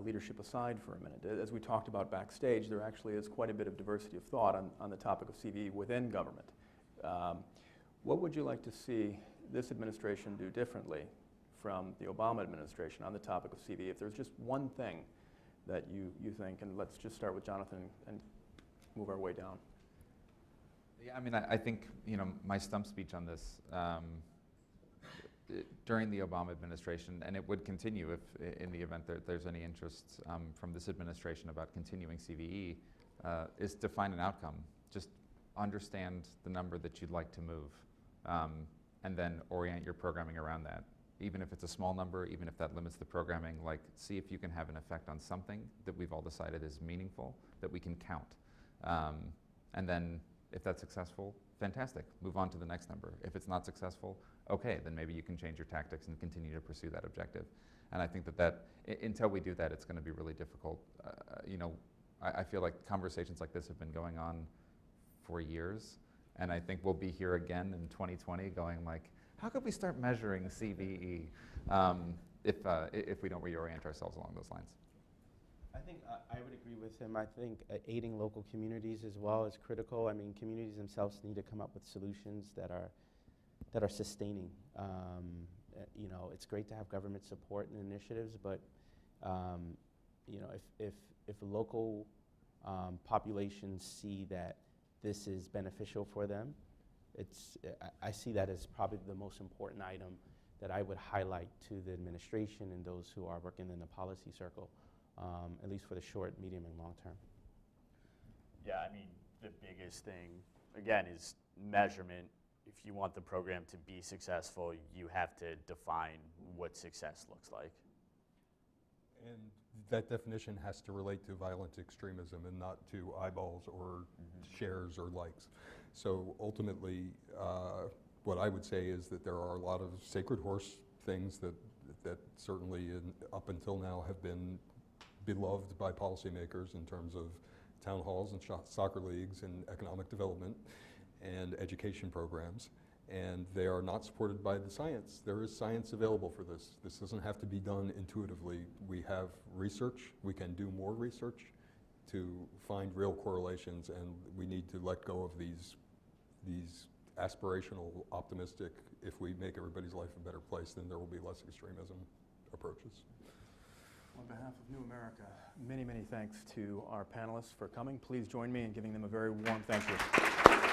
leadership aside for a minute. As we talked about backstage, there actually is quite a bit of diversity of thought on the topic of CVE within government. What would you like to see this administration do differently from the Obama administration on the topic of CVE? If there's just one thing that you think, and let's just start with Jonathon and move our way down. Yeah, I mean, I think, my stump speech on this during the Obama administration, and it would continue if in the event that there's any interest from this administration about continuing CVE, is define an outcome. Just understand the number that you'd like to move, and then orient your programming around that. Even if it's a small number, even if that limits the programming, like see if you can have an effect on something that we've all decided is meaningful, that we can count. And then if that's successful, fantastic, move on to the next number. If it's not successful, okay, then maybe you can change your tactics and continue to pursue that objective. And I think that until we do that, it's going to be really difficult. I feel like conversations like this have been going on for years, and I think we'll be here again in 2020 going like, how could we start measuring CVE if we don't reorient ourselves along those lines? I think I would agree with him. I think aiding local communities as well is critical. I mean, communities themselves need to come up with solutions that are sustaining. You know, it's great to have government support and initiatives, but you know, if local populations see that this is beneficial for them, I see that as probably the most important item that I would highlight to the administration and those who are working in the policy circle, at least for the short, medium, and long term. Yeah, I mean, the biggest thing, again, is measurement. If you want the program to be successful, you have to define what success looks like. And that definition has to relate to violent extremism and not to eyeballs or shares or likes. So ultimately, what I would say is that there are a lot of sacred horse things that certainly up until now have been beloved by policymakers in terms of town halls and soccer leagues and economic development and education programs, and they are not supported by the science. There is science available for this. This doesn't have to be done intuitively. We have research. We can do more research to find real correlations, and we need to let go of these aspirational, optimistic, if we make everybody's life a better place, then there will be less extremism approaches. On behalf of New America, many, many thanks to our panelists for coming. Please join me in giving them a very warm thank you.